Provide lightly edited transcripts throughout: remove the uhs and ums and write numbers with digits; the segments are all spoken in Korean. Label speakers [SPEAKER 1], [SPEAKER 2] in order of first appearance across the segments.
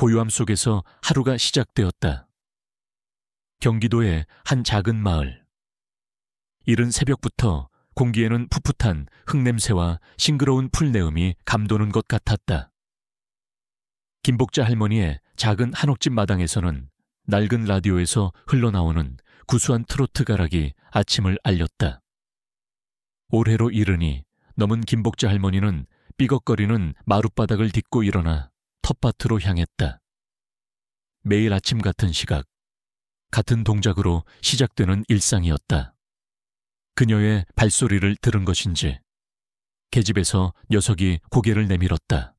[SPEAKER 1] 고요함 속에서 하루가 시작되었다. 경기도의 한 작은 마을. 이른 새벽부터 공기에는 풋풋한 흙냄새와 싱그러운 풀내음이 감도는 것 같았다. 김복자 할머니의 작은 한옥집 마당에서는 낡은 라디오에서 흘러나오는 구수한 트로트 가락이 아침을 알렸다. 올해로 이르니 넘은 김복자 할머니는 삐걱거리는 마룻바닥을 딛고 일어나 텃밭으로 향했다. 매일 아침 같은 시각, 같은 동작으로 시작되는 일상이었다. 그녀의 발소리를 들은 것인지 계집에서 녀석이 고개를 내밀었다.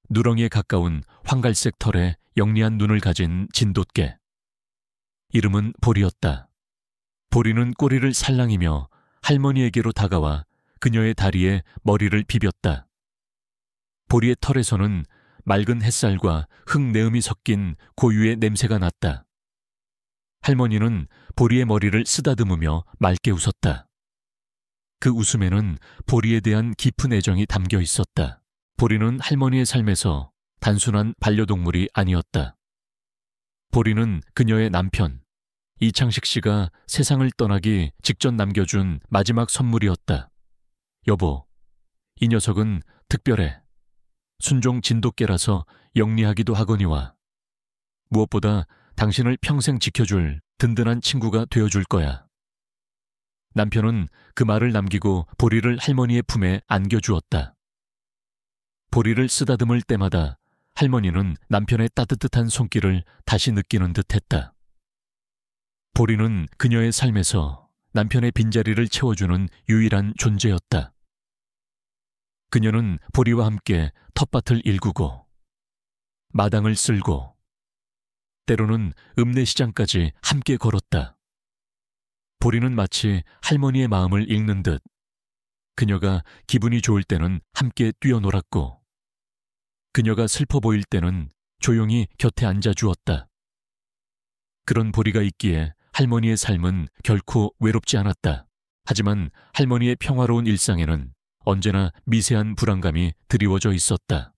[SPEAKER 1] 누렁이에 가까운 황갈색 털에 영리한 눈을 가진 진돗개. 이름은 보리였다. 보리는 꼬리를 살랑이며 할머니에게로 다가와 그녀의 다리에 머리를 비볐다. 보리의 털에서는 맑은 햇살과 흙내음이 섞인 고유의 냄새가 났다. 할머니는 보리의 머리를 쓰다듬으며 맑게 웃었다. 그 웃음에는 보리에 대한 깊은 애정이 담겨 있었다. 보리는 할머니의 삶에서 단순한 반려동물이 아니었다. 보리는 그녀의 남편, 이창식 씨가 세상을 떠나기 직전 남겨준 마지막 선물이었다. 여보, 이 녀석은 특별해. 순종 진돗개라서 영리하기도 하거니와 무엇보다 당신을 평생 지켜줄 든든한 친구가 되어줄 거야. 남편은 그 말을 남기고 보리를 할머니의 품에 안겨주었다. 보리를 쓰다듬을 때마다 할머니는 남편의 따뜻한 손길을 다시 느끼는 듯했다. 보리는 그녀의 삶에서 남편의 빈자리를 채워주는 유일한 존재였다. 그녀는 보리와 함께 텃밭을 일구고 마당을 쓸고 때로는 읍내시장까지 함께 걸었다. 보리는 마치 할머니의 마음을 읽는 듯 그녀가 기분이 좋을 때는 함께 뛰어놀았고 그녀가 슬퍼 보일 때는 조용히 곁에 앉아주었다. 그런 보리가 있기에 할머니의 삶은 결코 외롭지 않았다. 하지만 할머니의 평화로운 일상에는 언제나 미세한 불안감이 드리워져 있었다.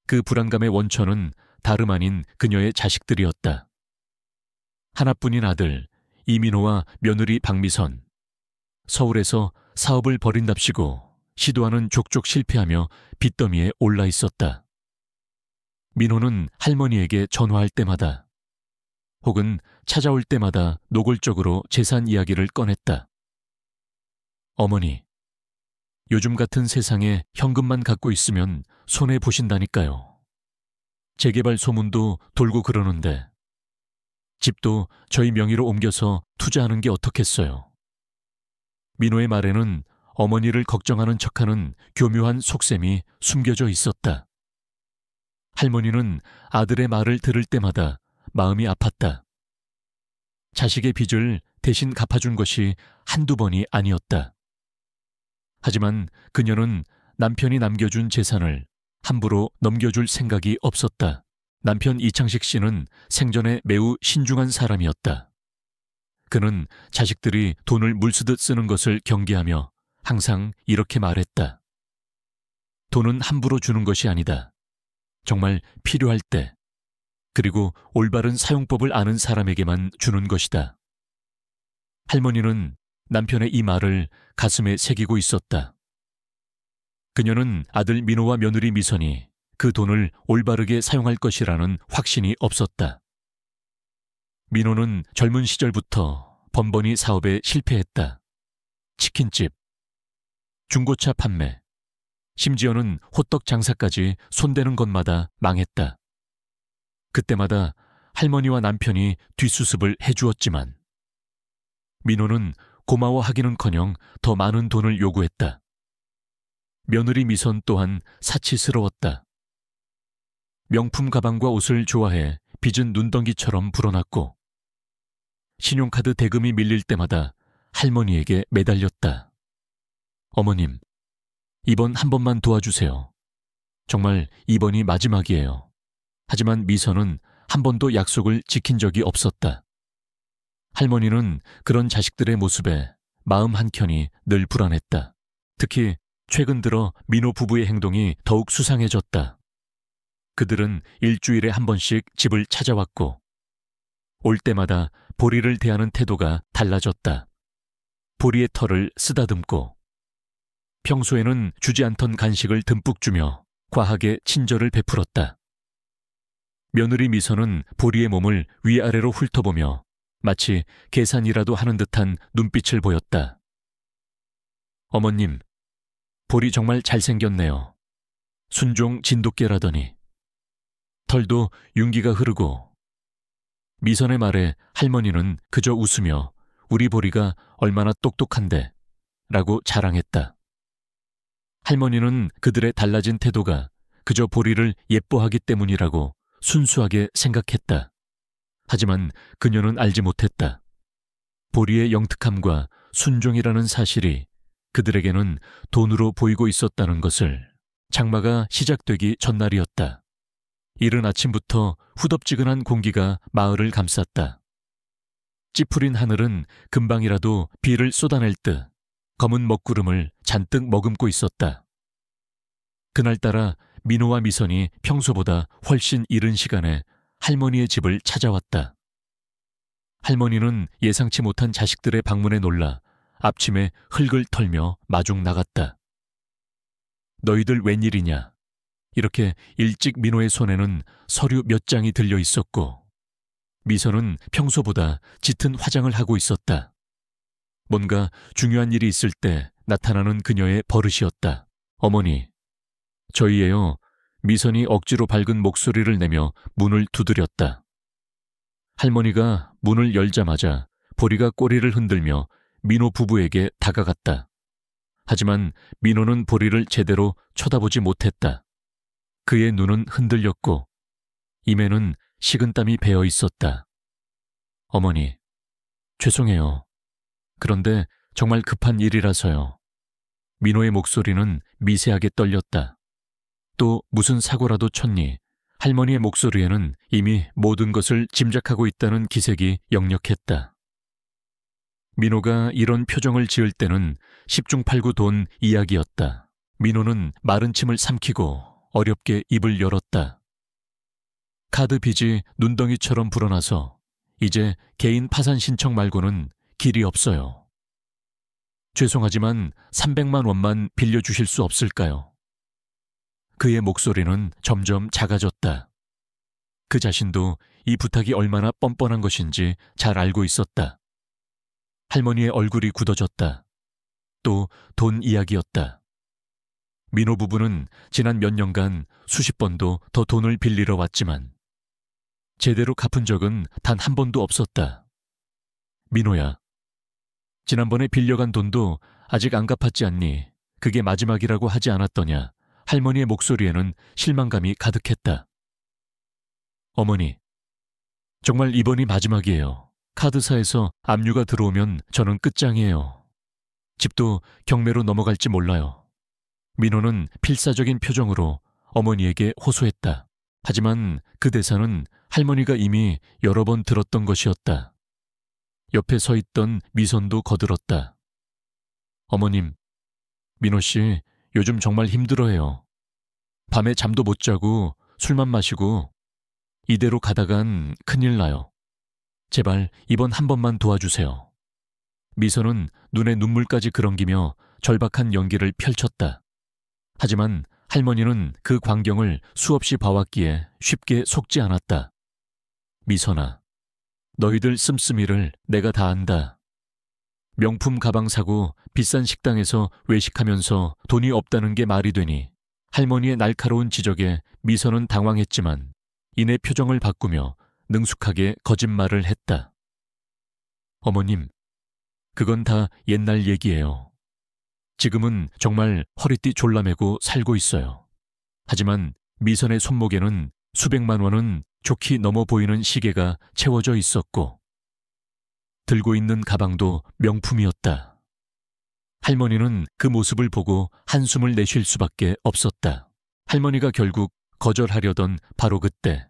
[SPEAKER 1] 그 불안감의 원천은 다름 아닌 그녀의 자식들이었다. 하나뿐인 아들 이민호와 며느리 박미선. 서울에서 사업을 벌인답시고 시도하는 족족 실패하며 빚더미에 올라 있었다. 민호는 할머니에게 전화할 때마다 혹은 찾아올 때마다 노골적으로 재산 이야기를 꺼냈다. 어머니, 요즘 같은 세상에 현금만 갖고 있으면 손해보신다니까요. 재개발 소문도 돌고 그러는데 집도 저희 명의로 옮겨서 투자하는 게 어떻겠어요. 민호의 말에는 어머니를 걱정하는 척하는 교묘한 속셈이 숨겨져 있었다. 할머니는 아들의 말을 들을 때마다 마음이 아팠다. 자식의 빚을 대신 갚아준 것이 한두 번이 아니었다. 하지만 그녀는 남편이 남겨준 재산을 함부로 넘겨줄 생각이 없었다. 남편 이창식 씨는 생전에 매우 신중한 사람이었다. 그는 자식들이 돈을 물쓰듯 쓰는 것을 경계하며 항상 이렇게 말했다. 돈은 함부로 주는 것이 아니다. 정말 필요할 때, 그리고 올바른 사용법을 아는 사람에게만 주는 것이다. 할머니는 남편의 이 말을 가슴에 새기고 있었다. 그녀는 아들 민호와 며느리 미선이 그 돈을 올바르게 사용할 것이라는 확신이 없었다. 민호는 젊은 시절부터 번번이 사업에 실패했다. 치킨집, 중고차 판매, 심지어는 호떡 장사까지 손대는 것마다 망했다. 그때마다 할머니와 남편이 뒷수습을 해주었지만 민호는 고마워하기는커녕 더 많은 돈을 요구했다. 며느리 미선 또한 사치스러웠다. 명품 가방과 옷을 좋아해 빚은 눈덩이처럼 불어났고 신용카드 대금이 밀릴 때마다 할머니에게 매달렸다. 어머님, 이번 한 번만 도와주세요. 정말 이번이 마지막이에요. 하지만 미선은 한 번도 약속을 지킨 적이 없었다. 할머니는 그런 자식들의 모습에 마음 한켠이 늘 불안했다. 특히 최근 들어 민호 부부의 행동이 더욱 수상해졌다. 그들은 일주일에 한 번씩 집을 찾아왔고 올 때마다 보리를 대하는 태도가 달라졌다. 보리의 털을 쓰다듬고 평소에는 주지 않던 간식을 듬뿍 주며 과하게 친절을 베풀었다. 며느리 미선은 보리의 몸을 위아래로 훑어보며 마치 계산이라도 하는 듯한 눈빛을 보였다. 어머님, 보리 정말 잘생겼네요. 순종 진돗개라더니. 털도 윤기가 흐르고. 미선의 말에 할머니는 그저 웃으며 우리 보리가 얼마나 똑똑한데 라고 자랑했다. 할머니는 그들의 달라진 태도가 그저 보리를 예뻐하기 때문이라고 순수하게 생각했다. 하지만 그녀는 알지 못했다. 보리의 영특함과 순종이라는 사실이 그들에게는 돈으로 보이고 있었다는 것을. 장마가 시작되기 전날이었다. 이른 아침부터 후덥지근한 공기가 마을을 감쌌다. 찌푸린 하늘은 금방이라도 비를 쏟아낼 듯 검은 먹구름을 잔뜩 머금고 있었다. 그날따라 민호와 미선이 평소보다 훨씬 이른 시간에 할머니의 집을 찾아왔다. 할머니는 예상치 못한 자식들의 방문에 놀라 앞침에 흙을 털며 마중 나갔다. 너희들 웬일이냐? 이렇게 일찍 민호의 손에는 서류 몇 장이 들려 있었고 미선은 평소보다 짙은 화장을 하고 있었다. 뭔가 중요한 일이 있을 때 나타나는 그녀의 버릇이었다. 어머니, 저희예요. 미선이 억지로 밝은 목소리를 내며 문을 두드렸다. 할머니가 문을 열자마자 보리가 꼬리를 흔들며 민호 부부에게 다가갔다. 하지만 민호는 보리를 제대로 쳐다보지 못했다. 그의 눈은 흔들렸고 입에는 식은땀이 배어 있었다. 어머니, 죄송해요. 그런데 정말 급한 일이라서요. 민호의 목소리는 미세하게 떨렸다. 또 무슨 사고라도 쳤니? 할머니의 목소리에는 이미 모든 것을 짐작하고 있다는 기색이 역력했다. 민호가 이런 표정을 지을 때는 10중 8구 돈 이야기였다. 민호는 마른 침을 삼키고 어렵게 입을 열었다. 카드 빚이 눈덩이처럼 불어나서 이제 개인 파산 신청 말고는 길이 없어요. 죄송하지만 300만 원만 빌려주실 수 없을까요? 그의 목소리는 점점 작아졌다. 그 자신도 이 부탁이 얼마나 뻔뻔한 것인지 잘 알고 있었다. 할머니의 얼굴이 굳어졌다. 또 돈 이야기였다. 민호 부부는 지난 몇 년간 수십 번도 더 돈을 빌리러 왔지만 제대로 갚은 적은 단 한 번도 없었다. 민호야, 지난번에 빌려간 돈도 아직 안 갚았지 않니? 그게 마지막이라고 하지 않았더냐? 할머니의 목소리에는 실망감이 가득했다. 어머니, 정말 이번이 마지막이에요. 카드사에서 압류가 들어오면 저는 끝장이에요. 집도 경매로 넘어갈지 몰라요. 민호는 필사적인 표정으로 어머니에게 호소했다. 하지만 그 대사는 할머니가 이미 여러 번 들었던 것이었다. 옆에 서 있던 미선도 거들었다. 어머님, 민호 씨 요즘 정말 힘들어해요. 밤에 잠도 못 자고 술만 마시고 이대로 가다간 큰일 나요. 제발 이번 한 번만 도와주세요. 미선은 눈에 눈물까지 그렁기며 절박한 연기를 펼쳤다. 하지만 할머니는 그 광경을 수없이 봐왔기에 쉽게 속지 않았다. 미선아, 너희들 씀씀이를 내가 다 안다. 명품 가방 사고 비싼 식당에서 외식하면서 돈이 없다는 게 말이 되니. 할머니의 날카로운 지적에 미선은 당황했지만 이내 표정을 바꾸며 능숙하게 거짓말을 했다. 어머님, 그건 다 옛날 얘기예요. 지금은 정말 허리띠 졸라매고 살고 있어요. 하지만 미선의 손목에는 수백만 원은 좋게 넘어 보이는 시계가 채워져 있었고 들고 있는 가방도 명품이었다. 할머니는 그 모습을 보고 한숨을 내쉴 수밖에 없었다. 할머니가 결국 거절하려던 바로 그때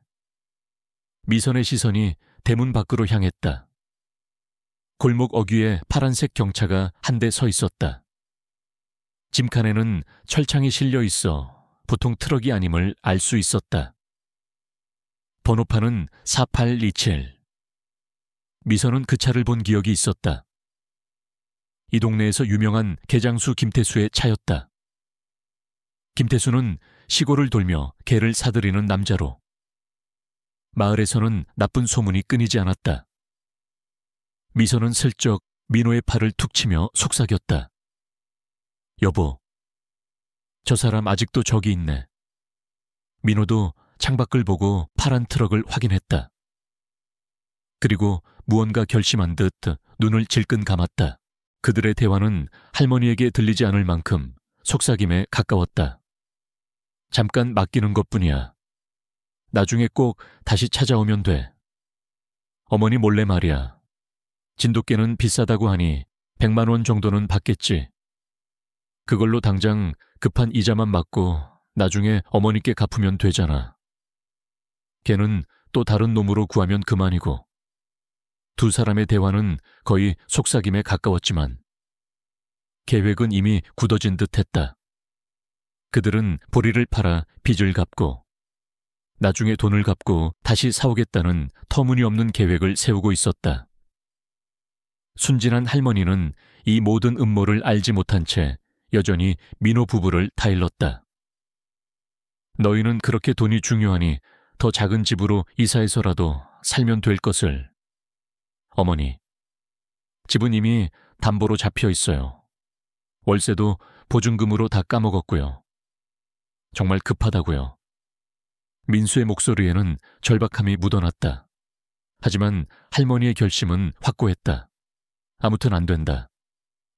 [SPEAKER 1] 미선의 시선이 대문 밖으로 향했다. 골목 어귀에 파란색 경차가 한 대 서 있었다. 짐칸에는 철창이 실려 있어 보통 트럭이 아님을 알 수 있었다. 번호판은 4827. 미선은 그 차를 본 기억이 있었다. 이 동네에서 유명한 개장수 김태수의 차였다. 김태수는 시골을 돌며 개를 사들이는 남자로 마을에서는 나쁜 소문이 끊이지 않았다. 미선은 슬쩍 민호의 팔을 툭 치며 속삭였다. 여보, 저 사람 아직도 저기 있네. 민호도 창밖을 보고 파란 트럭을 확인했다. 그리고 무언가 결심한 듯 눈을 질끈 감았다. 그들의 대화는 할머니에게 들리지 않을 만큼 속삭임에 가까웠다. 잠깐 맡기는 것뿐이야. 나중에 꼭 다시 찾아오면 돼. 어머니 몰래 말이야. 진돗개는 비싸다고 하니 100만 원 정도는 받겠지. 그걸로 당장 급한 이자만 맞고 나중에 어머니께 갚으면 되잖아. 걔는 또 다른 놈으로 구하면 그만이고. 두 사람의 대화는 거의 속삭임에 가까웠지만 계획은 이미 굳어진 듯했다. 그들은 보리를 팔아 빚을 갚고 나중에 돈을 갚고 다시 사오겠다는 터무니없는 계획을 세우고 있었다. 순진한 할머니는 이 모든 음모를 알지 못한 채 여전히 민호 부부를 타일렀다. 너희는 그렇게 돈이 중요하니 더 작은 집으로 이사해서라도 살면 될 것을. 어머니, 집은 이미 담보로 잡혀 있어요. 월세도 보증금으로 다 까먹었고요. 정말 급하다고요. 민수의 목소리에는 절박함이 묻어났다. 하지만 할머니의 결심은 확고했다. 아무튼 안 된다.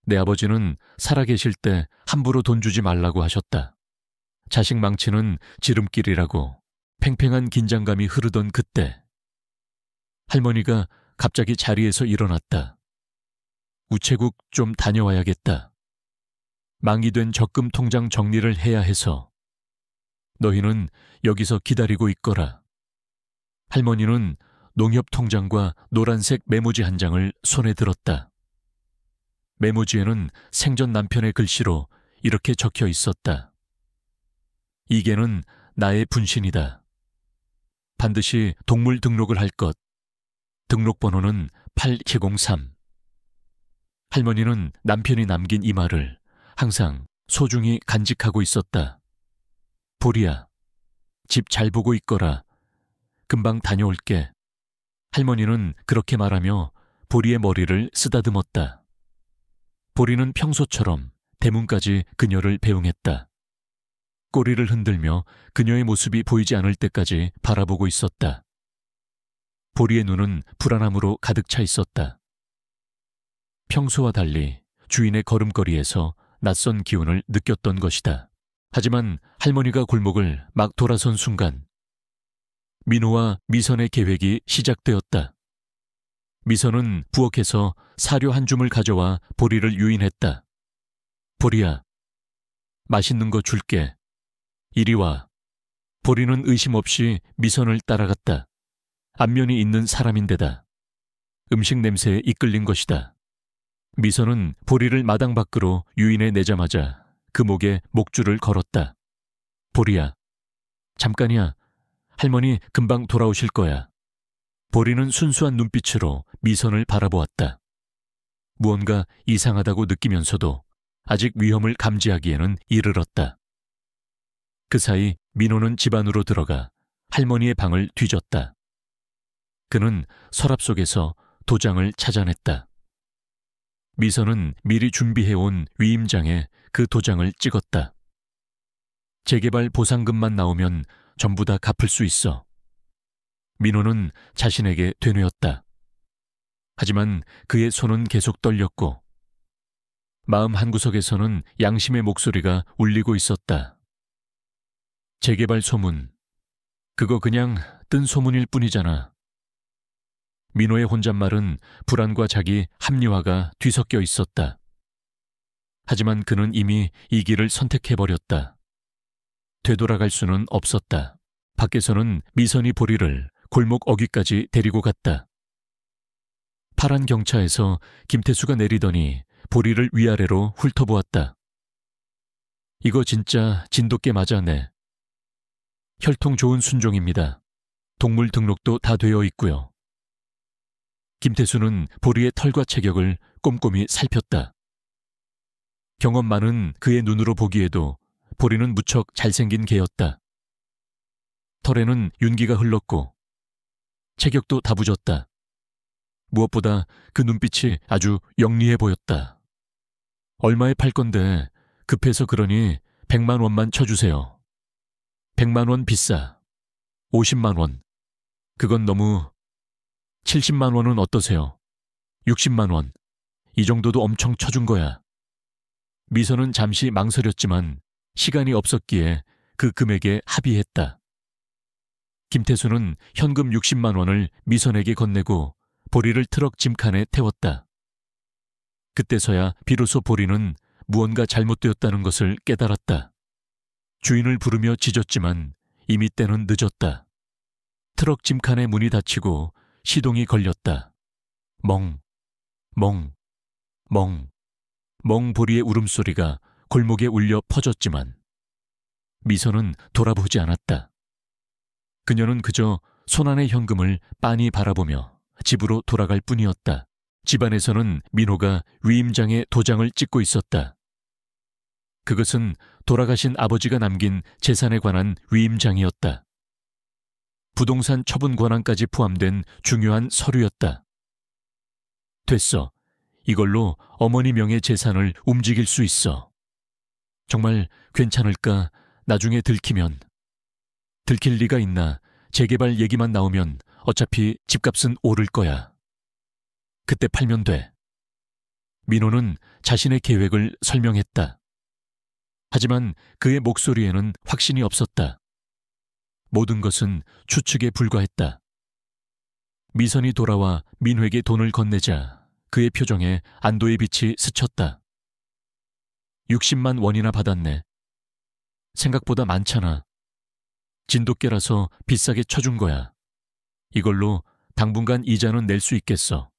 [SPEAKER 1] 내 아버지는 살아계실 때 함부로 돈 주지 말라고 하셨다. 자식 망치는 지름길이라고 팽팽한 긴장감이 흐르던 그때 할머니가 갑자기 자리에서 일어났다. 우체국 좀 다녀와야겠다. 망이된 적금 통장 정리를 해야 해서. 너희는 여기서 기다리고 있거라. 할머니는 농협 통장과 노란색 메모지 한 장을 손에 들었다. 메모지에는 생전 남편의 글씨로 이렇게 적혀 있었다. 이게는 나의 분신이다. 반드시 동물 등록을 할 것. 등록번호는 8703. 할머니는 남편이 남긴 이 말을 항상 소중히 간직하고 있었다. 보리야, 집 잘 보고 있거라. 금방 다녀올게. 할머니는 그렇게 말하며 보리의 머리를 쓰다듬었다. 보리는 평소처럼 대문까지 그녀를 배웅했다. 꼬리를 흔들며 그녀의 모습이 보이지 않을 때까지 바라보고 있었다. 보리의 눈은 불안함으로 가득 차 있었다. 평소와 달리 주인의 걸음걸이에서 낯선 기운을 느꼈던 것이다. 하지만 할머니가 골목을 막 돌아선 순간 민호와 미선의 계획이 시작되었다. 미선은 부엌에서 사료 한 줌을 가져와 보리를 유인했다. 보리야, 맛있는 거 줄게. 이리 와. 보리는 의심 없이 미선을 따라갔다. 안면이 있는 사람인데다. 음식 냄새에 이끌린 것이다. 미선은 보리를 마당 밖으로 유인해 내자마자 그 목에 목줄을 걸었다. 보리야, 잠깐이야. 할머니 금방 돌아오실 거야. 보리는 순수한 눈빛으로 미선을 바라보았다. 무언가 이상하다고 느끼면서도 아직 위험을 감지하기에는 이르렀다. 그 사이 민호는 집 안으로 들어가 할머니의 방을 뒤졌다. 그는 서랍 속에서 도장을 찾아냈다. 미선은 미리 준비해온 위임장에 그 도장을 찍었다. 재개발 보상금만 나오면 전부 다 갚을 수 있어. 민호는 자신에게 되뇌었다. 하지만 그의 손은 계속 떨렸고 마음 한구석에서는 양심의 목소리가 울리고 있었다. 재개발 소문, 그거 그냥 뜬 소문일 뿐이잖아. 민호의 혼잣말은 불안과 자기 합리화가 뒤섞여 있었다. 하지만 그는 이미 이 길을 선택해버렸다. 되돌아갈 수는 없었다. 밖에서는 미선이 보리를 골목 어귀까지 데리고 갔다. 파란 경차에서 김태수가 내리더니 보리를 위아래로 훑어보았다. 이거 진짜 진돗개 맞아네. 혈통 좋은 순종입니다. 동물 등록도 다 되어 있고요. 김태수는 보리의 털과 체격을 꼼꼼히 살폈다. 경험 많은 그의 눈으로 보기에도 보리는 무척 잘생긴 개였다. 털에는 윤기가 흘렀고 체격도 다부졌다. 무엇보다 그 눈빛이 아주 영리해 보였다. 얼마에 팔 건데 급해서 그러니 100만 원만 쳐주세요. 100만 원 비싸. 50만 원. 그건 너무... 70만 원은 어떠세요? 60만 원. 이 정도도 엄청 쳐준 거야. 미선은 잠시 망설였지만 시간이 없었기에 그 금액에 합의했다. 김태수는 현금 60만 원을 미선에게 건네고 보리를 트럭 짐칸에 태웠다. 그때서야 비로소 보리는 무언가 잘못되었다는 것을 깨달았다. 주인을 부르며 짖었지만 이미 때는 늦었다. 트럭 짐칸의 문이 닫히고 시동이 걸렸다. 멍, 멍, 멍, 멍 보리의 울음소리가 골목에 울려 퍼졌지만 미선은 돌아보지 않았다. 그녀는 그저 손안의 현금을 빤히 바라보며 집으로 돌아갈 뿐이었다. 집안에서는 민호가 위임장에 도장을 찍고 있었다. 그것은 돌아가신 아버지가 남긴 재산에 관한 위임장이었다. 부동산 처분 권한까지 포함된 중요한 서류였다. 됐어. 이걸로 어머니 명의 재산을 움직일 수 있어. 정말 괜찮을까? 나중에 들키면. 들킬 리가 있나? 재개발 얘기만 나오면 어차피 집값은 오를 거야. 그때 팔면 돼. 민호는 자신의 계획을 설명했다. 하지만 그의 목소리에는 확신이 없었다. 모든 것은 추측에 불과했다. 미선이 돌아와 민호에게 돈을 건네자 그의 표정에 안도의 빛이 스쳤다. 60만 원이나 받았네. 생각보다 많잖아. 진돗개라서 비싸게 쳐준 거야. 이걸로 당분간 이자는 낼 수 있겠어.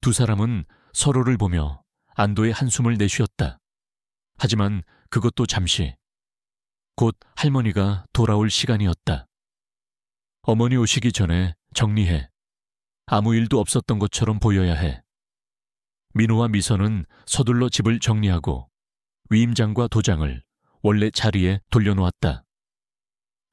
[SPEAKER 1] 두 사람은 서로를 보며 안도의 한숨을 내쉬었다. 하지만 그것도 잠시. 곧 할머니가 돌아올 시간이었다. 어머니 오시기 전에 정리해. 아무 일도 없었던 것처럼 보여야 해. 민호와 미선은 서둘러 집을 정리하고 위임장과 도장을 원래 자리에 돌려놓았다.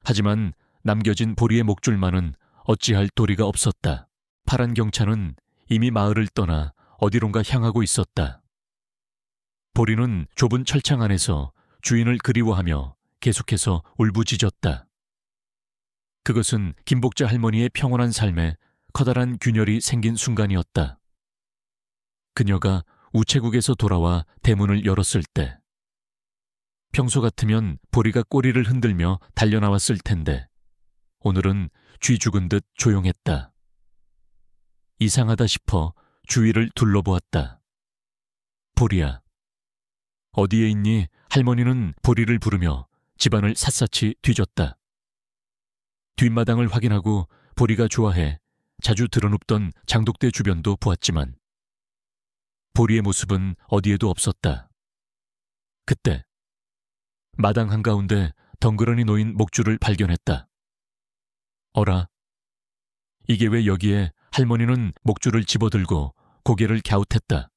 [SPEAKER 1] 하지만 남겨진 보리의 목줄만은 어찌할 도리가 없었다. 파란 경차는 이미 마을을 떠나 어디론가 향하고 있었다. 보리는 좁은 철창 안에서 주인을 그리워하며 계속해서 울부짖었다. 그것은 김복자 할머니의 평온한 삶에 커다란 균열이 생긴 순간이었다. 그녀가 우체국에서 돌아와 대문을 열었을 때 평소 같으면 보리가 꼬리를 흔들며 달려나왔을 텐데 오늘은 쥐 죽은 듯 조용했다. 이상하다 싶어 주위를 둘러보았다. 보리야. 어디에 있니? 할머니는 보리를 부르며 집안을 샅샅이 뒤졌다. 뒷마당을 확인하고 보리가 좋아해 자주 드러눕던 장독대 주변도 보았지만 보리의 모습은 어디에도 없었다. 그때 마당 한가운데 덩그러니 놓인 목줄을 발견했다. 어라? 이게 왜 여기에? 할머니는 목줄을 집어들고 고개를 갸웃했다.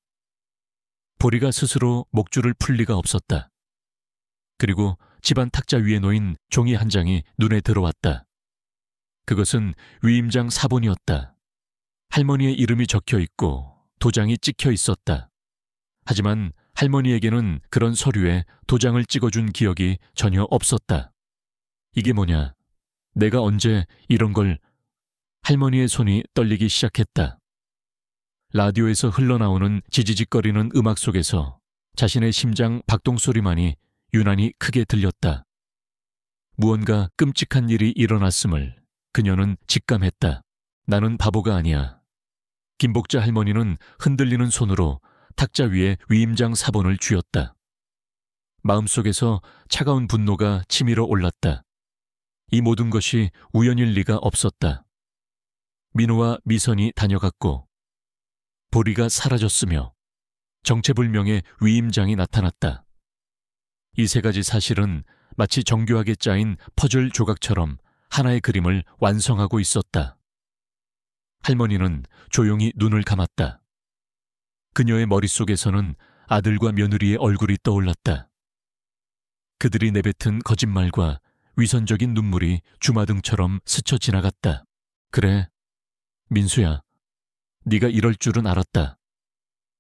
[SPEAKER 1] 보리가 스스로 목줄을 풀 리가 없었다. 그리고 집안 탁자 위에 놓인 종이 한 장이 눈에 들어왔다. 그것은 위임장 사본이었다. 할머니의 이름이 적혀 있고 도장이 찍혀 있었다. 하지만 할머니에게는 그런 서류에 도장을 찍어준 기억이 전혀 없었다. 이게 뭐냐? 내가 언제 이런 걸... 할머니의 손이 떨리기 시작했다. 라디오에서 흘러나오는 지지직거리는 음악 속에서 자신의 심장 박동소리만이 유난히 크게 들렸다. 무언가 끔찍한 일이 일어났음을 그녀는 직감했다. 나는 바보가 아니야. 김복자 할머니는 흔들리는 손으로 탁자 위에 위임장 사본을 쥐었다. 마음속에서 차가운 분노가 치밀어 올랐다. 이 모든 것이 우연일 리가 없었다. 민호와 미선이 다녀갔고 보리가 사라졌으며 정체불명의 위임장이 나타났다. 이 세 가지 사실은 마치 정교하게 짜인 퍼즐 조각처럼 하나의 그림을 완성하고 있었다. 할머니는 조용히 눈을 감았다. 그녀의 머릿속에서는 아들과 며느리의 얼굴이 떠올랐다. 그들이 내뱉은 거짓말과 위선적인 눈물이 주마등처럼 스쳐 지나갔다. 그래, 민수야. 네가 이럴 줄은 알았다.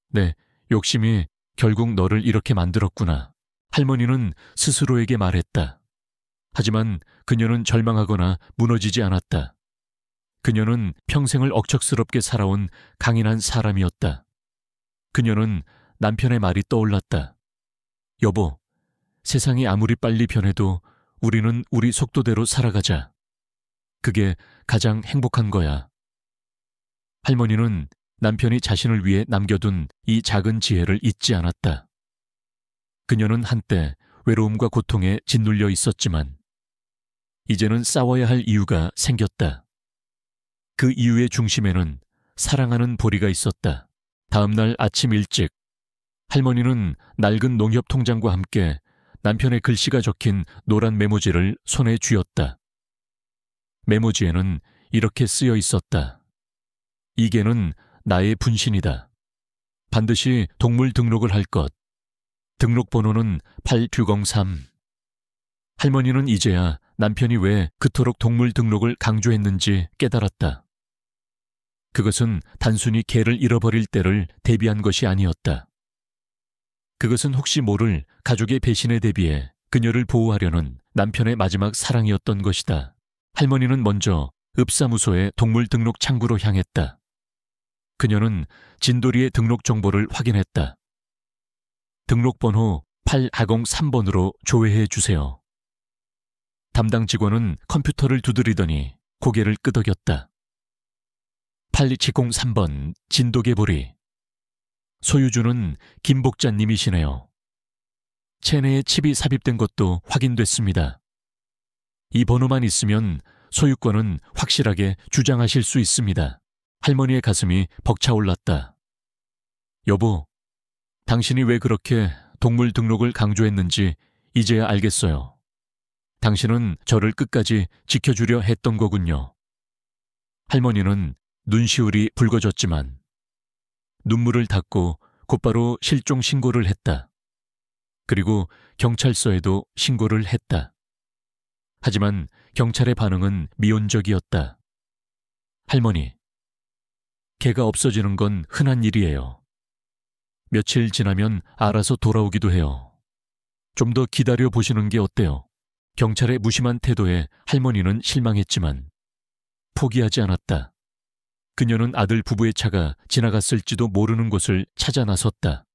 [SPEAKER 1] 네, 욕심이 결국 너를 이렇게 만들었구나. 할머니는 스스로에게 말했다. 하지만 그녀는 절망하거나 무너지지 않았다. 그녀는 평생을 억척스럽게 살아온 강인한 사람이었다. 그녀는 남편의 말이 떠올랐다. 여보, 세상이 아무리 빨리 변해도 우리는 우리 속도대로 살아가자. 그게 가장 행복한 거야. 할머니는 남편이 자신을 위해 남겨둔 이 작은 지혜를 잊지 않았다. 그녀는 한때 외로움과 고통에 짓눌려 있었지만 이제는 싸워야 할 이유가 생겼다. 그 이유의 중심에는 사랑하는 보리가 있었다. 다음 날 아침 일찍 할머니는 낡은 농협 통장과 함께 남편의 글씨가 적힌 노란 메모지를 손에 쥐었다. 메모지에는 이렇게 쓰여 있었다. 이 개는 나의 분신이다. 반드시 동물 등록을 할 것. 등록번호는 8듀공3. 할머니는 이제야 남편이 왜 그토록 동물 등록을 강조했는지 깨달았다. 그것은 단순히 개를 잃어버릴 때를 대비한 것이 아니었다. 그것은 혹시 모를 가족의 배신에 대비해 그녀를 보호하려는 남편의 마지막 사랑이었던 것이다. 할머니는 먼저 읍사무소의 동물 등록 창구로 향했다. 그녀는 진돌이의 등록 정보를 확인했다. 등록번호 8하공3번으로 조회해 주세요. 담당 직원은 컴퓨터를 두드리더니 고개를 끄덕였다. 8270-3번 진돗개보리. 소유주는 김복자님이시네요. 체내에 칩이 삽입된 것도 확인됐습니다. 이 번호만 있으면 소유권은 확실하게 주장하실 수 있습니다. 할머니의 가슴이 벅차올랐다. 여보, 당신이 왜 그렇게 동물 등록을 강조했는지 이제야 알겠어요. 당신은 저를 끝까지 지켜주려 했던 거군요. 할머니는 눈시울이 붉어졌지만 눈물을 닦고 곧바로 실종 신고를 했다. 그리고 경찰서에도 신고를 했다. 하지만 경찰의 반응은 미온적이었다. 할머니, 개가 없어지는 건 흔한 일이에요. 며칠 지나면 알아서 돌아오기도 해요. 좀 더 기다려 보시는 게 어때요? 경찰의 무심한 태도에 할머니는 실망했지만 포기하지 않았다. 그녀는 아들 부부의 차가 지나갔을지도 모르는 곳을 찾아 나섰다.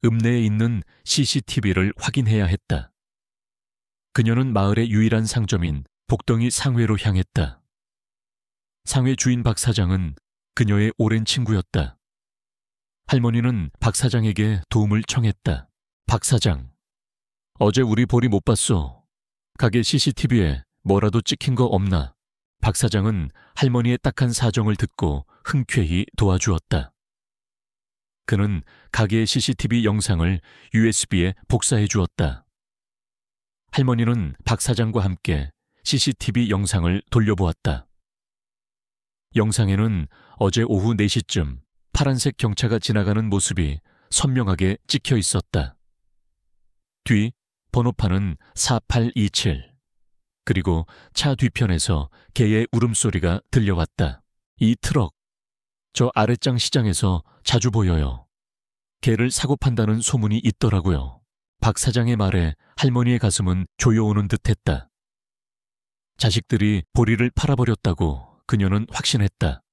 [SPEAKER 1] 읍내에 있는 CCTV를 확인해야 했다. 그녀는 마을의 유일한 상점인 복덩이 상회로 향했다. 상회 주인 박 사장은 그녀의 오랜 친구였다. 할머니는 박 사장에게 도움을 청했다. 박 사장, 어제 우리 보리 못 봤어. 가게 CCTV에 뭐라도 찍힌 거 없나? 박 사장은 할머니의 딱한 사정을 듣고 흔쾌히 도와주었다. 그는 가게의 CCTV 영상을 USB에 복사해 주었다. 할머니는 박 사장과 함께 CCTV 영상을 돌려보았다. 영상에는 어제 오후 4시쯤 파란색 경차가 지나가는 모습이 선명하게 찍혀 있었다. 뒤 번호판은 4827. 그리고 차 뒤편에서 개의 울음소리가 들려왔다. 이 트럭, 저 아랫장 시장에서 자주 보여요. 개를 사고 판다는 소문이 있더라고요. 박 사장의 말에 할머니의 가슴은 조여오는 듯했다. 자식들이 보리를 팔아버렸다고 그녀는 확신했다.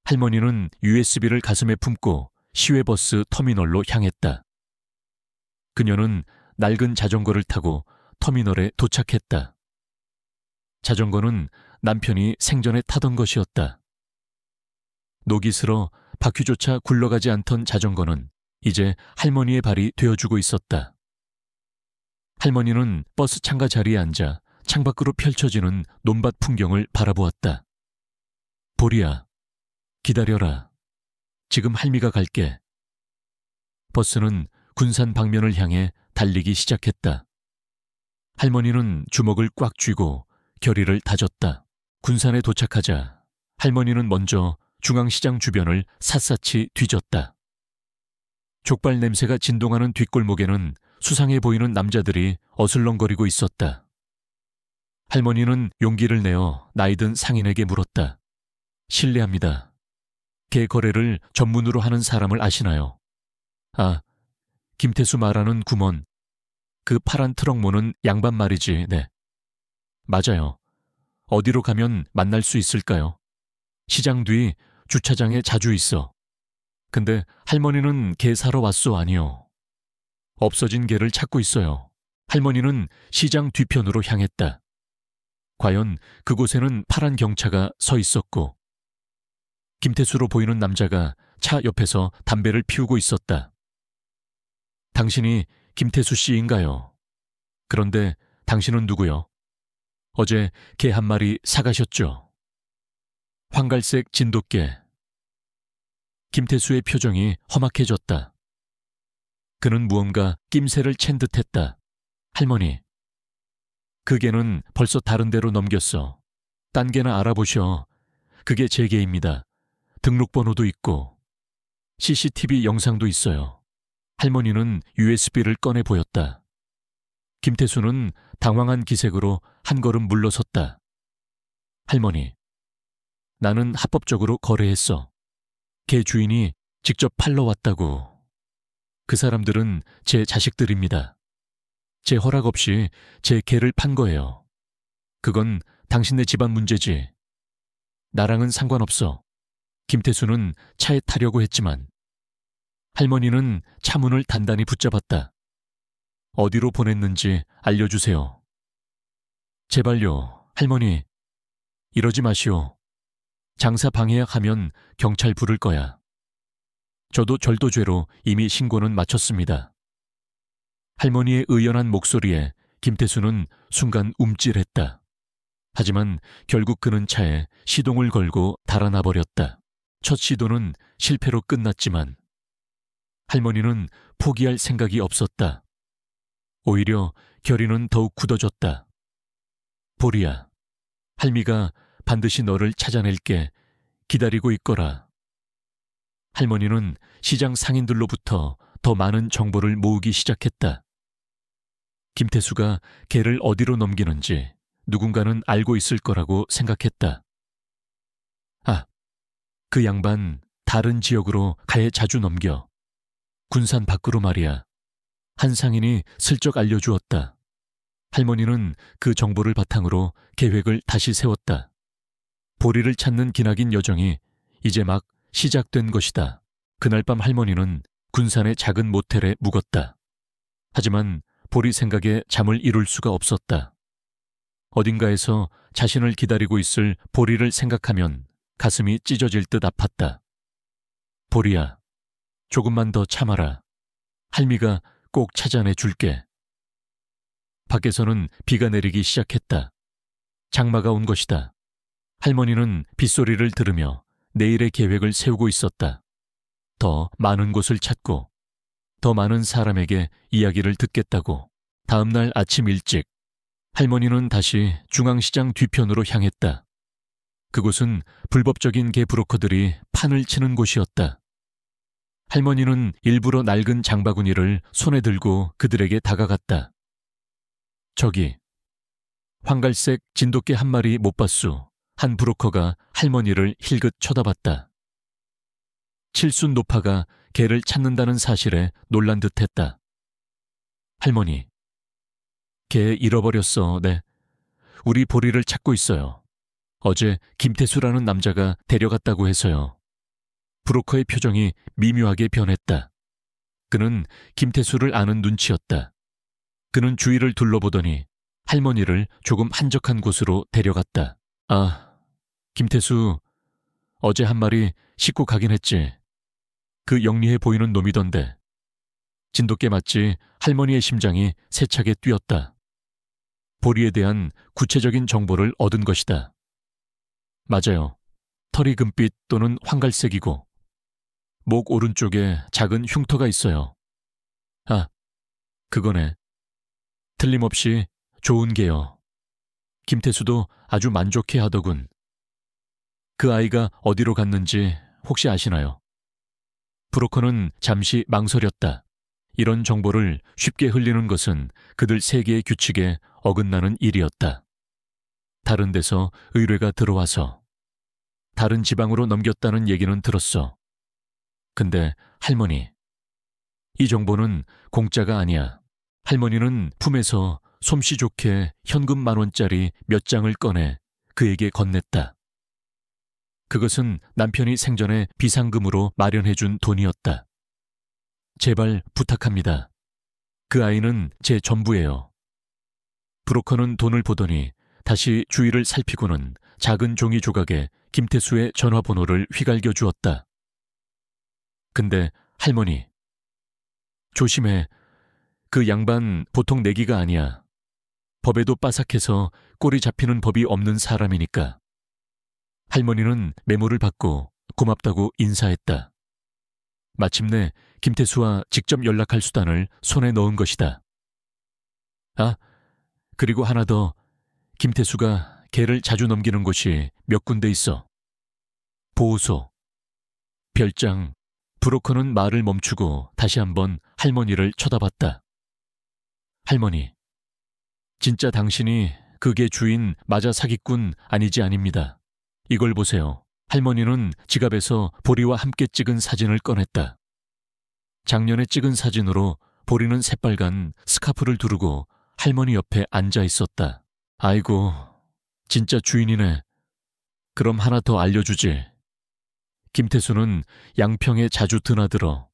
[SPEAKER 1] 할머니는 USB를 가슴에 품고 시외버스 터미널로 향했다. 그녀는 낡은 자전거를 타고 터미널에 도착했다. 자전거는 남편이 생전에 타던 것이었다. 녹이 슬어 바퀴조차 굴러가지 않던 자전거는 이제 할머니의 발이 되어주고 있었다. 할머니는 버스 창가 자리에 앉아 창밖으로 펼쳐지는 논밭 풍경을 바라보았다. 보리야, 기다려라. 지금 할미가 갈게. 버스는 군산 방면을 향해 달리기 시작했다. 할머니는 주먹을 꽉 쥐고 결의를 다졌다. 군산에 도착하자 할머니는 먼저 중앙시장 주변을 샅샅이 뒤졌다. 족발 냄새가 진동하는 뒷골목에는 수상해 보이는 남자들이 어슬렁거리고 있었다. 할머니는 용기를 내어 나이든 상인에게 물었다. 실례합니다. 개 거래를 전문으로 하는 사람을 아시나요? 아, 김태수 말하는 구먼. 그 파란 트럭 모는 양반 말이지, 네. 맞아요. 어디로 가면 만날 수 있을까요? 시장 뒤 주차장에 자주 있어. 근데 할머니는 개 사러 왔소 아니요. 없어진 개를 찾고 있어요. 할머니는 시장 뒤편으로 향했다. 과연 그곳에는 파란 경차가 서 있었고 김태수로 보이는 남자가 차 옆에서 담배를 피우고 있었다. 당신이 김태수 씨인가요? 그런데 당신은 누구요? 어제 개 한 마리 사가셨죠? 황갈색 진돗개. 김태수의 표정이 험악해졌다. 그는 무언가 낌새를 챈 듯했다. 할머니, 그 개는 벌써 다른 데로 넘겼어. 딴 개나 알아보셔. 그게 제 개입니다. 등록번호도 있고 CCTV 영상도 있어요. 할머니는 USB를 꺼내 보였다. 김태수는 당황한 기색으로 한 걸음 물러섰다. 할머니, 나는 합법적으로 거래했어. 개 주인이 직접 팔러 왔다고. 그 사람들은 제 자식들입니다. 제 허락 없이 제 개를 판 거예요. 그건 당신네 집안 문제지. 나랑은 상관없어. 김태수는 차에 타려고 했지만 할머니는 차문을 단단히 붙잡았다. 어디로 보냈는지 알려주세요. 제발요, 할머니. 이러지 마시오. 장사 방해하면 경찰 부를 거야. 저도 절도죄로 이미 신고는 마쳤습니다. 할머니의 의연한 목소리에 김태수는 순간 움찔했다. 하지만 결국 그는 차에 시동을 걸고 달아나 버렸다. 첫 시도는 실패로 끝났지만 할머니는 포기할 생각이 없었다. 오히려 결의는 더욱 굳어졌다. 보리야, 할미가 반드시 너를 찾아낼게. 기다리고 있거라. 할머니는 시장 상인들로부터 더 많은 정보를 모으기 시작했다. 김태수가 개를 어디로 넘기는지 누군가는 알고 있을 거라고 생각했다. 아, 그 양반 다른 지역으로 가해 자주 넘겨. 군산 밖으로 말이야. 한 상인이 슬쩍 알려주었다. 할머니는 그 정보를 바탕으로 계획을 다시 세웠다. 보리를 찾는 기나긴 여정이 이제 막 시작된 것이다. 그날 밤 할머니는 군산의 작은 모텔에 묵었다. 하지만 보리 생각에 잠을 이룰 수가 없었다. 어딘가에서 자신을 기다리고 있을 보리를 생각하면 가슴이 찢어질 듯 아팠다. 보리야, 조금만 더 참아라. 할미가 꼭 찾아내 줄게. 밖에서는 비가 내리기 시작했다. 장마가 온 것이다. 할머니는 빗소리를 들으며 내일의 계획을 세우고 있었다. 더 많은 곳을 찾고 더 많은 사람에게 이야기를 듣겠다고. 다음 날 아침 일찍 할머니는 다시 중앙시장 뒤편으로 향했다. 그곳은 불법적인 개 브로커들이 판을 치는 곳이었다. 할머니는 일부러 낡은 장바구니를 손에 들고 그들에게 다가갔다. 저기, 황갈색 진돗개 한 마리 못 봤수. 한 브로커가 할머니를 힐긋 쳐다봤다. 칠순 노파가 개를 찾는다는 사실에 놀란 듯했다. 할머니, 개 잃어버렸어. 네. 우리 보리를 찾고 있어요. 어제 김태수라는 남자가 데려갔다고 해서요. 브로커의 표정이 미묘하게 변했다. 그는 김태수를 아는 눈치였다. 그는 주위를 둘러보더니 할머니를 조금 한적한 곳으로 데려갔다. 아, 김태수, 어제 한 마리 싣고 가긴 했지. 그 영리해 보이는 놈이던데. 진돗개 맞지 할머니의 심장이 세차게 뛰었다. 보리에 대한 구체적인 정보를 얻은 것이다. 맞아요. 털이 금빛 또는 황갈색이고 목 오른쪽에 작은 흉터가 있어요. 아, 그거네. 틀림없이 좋은 개요. 김태수도 아주 만족해 하더군. 그 아이가 어디로 갔는지 혹시 아시나요? 브로커는 잠시 망설였다. 이런 정보를 쉽게 흘리는 것은 그들 세계의 규칙에 어긋나는 일이었다. 다른 데서 의뢰가 들어와서 다른 지방으로 넘겼다는 얘기는 들었어. 근데 할머니, 이 정보는 공짜가 아니야. 할머니는 품에서 솜씨 좋게 현금 10,000원짜리 몇 장을 꺼내 그에게 건넸다. 그것은 남편이 생전에 비상금으로 마련해준 돈이었다. 제발 부탁합니다. 그 아이는 제 전부예요. 브로커는 돈을 보더니 다시 주위를 살피고는 작은 종이 조각에 김태수의 전화번호를 휘갈겨 주었다. 근데 할머니, 조심해. 그 양반 보통 내기가 아니야. 법에도 빠삭해서 꼬리 잡히는 법이 없는 사람이니까. 할머니는 메모를 받고 고맙다고 인사했다. 마침내 김태수와 직접 연락할 수단을 손에 넣은 것이다. 아, 그리고 하나 더. 김태수가 개를 자주 넘기는 곳이 몇 군데 있어. 보호소. 별장. 브로커는 말을 멈추고 다시 한번 할머니를 쳐다봤다. 할머니, 진짜 당신이 그 개 주인 맞아 사기꾼 아니지 아닙니다. 이걸 보세요. 할머니는 지갑에서 보리와 함께 찍은 사진을 꺼냈다. 작년에 찍은 사진으로 보리는 새빨간 스카프를 두르고 할머니 옆에 앉아 있었다. 아이고, 진짜 주인이네. 그럼 하나 더 알려주지. 김태수는 양평에 자주 드나들어.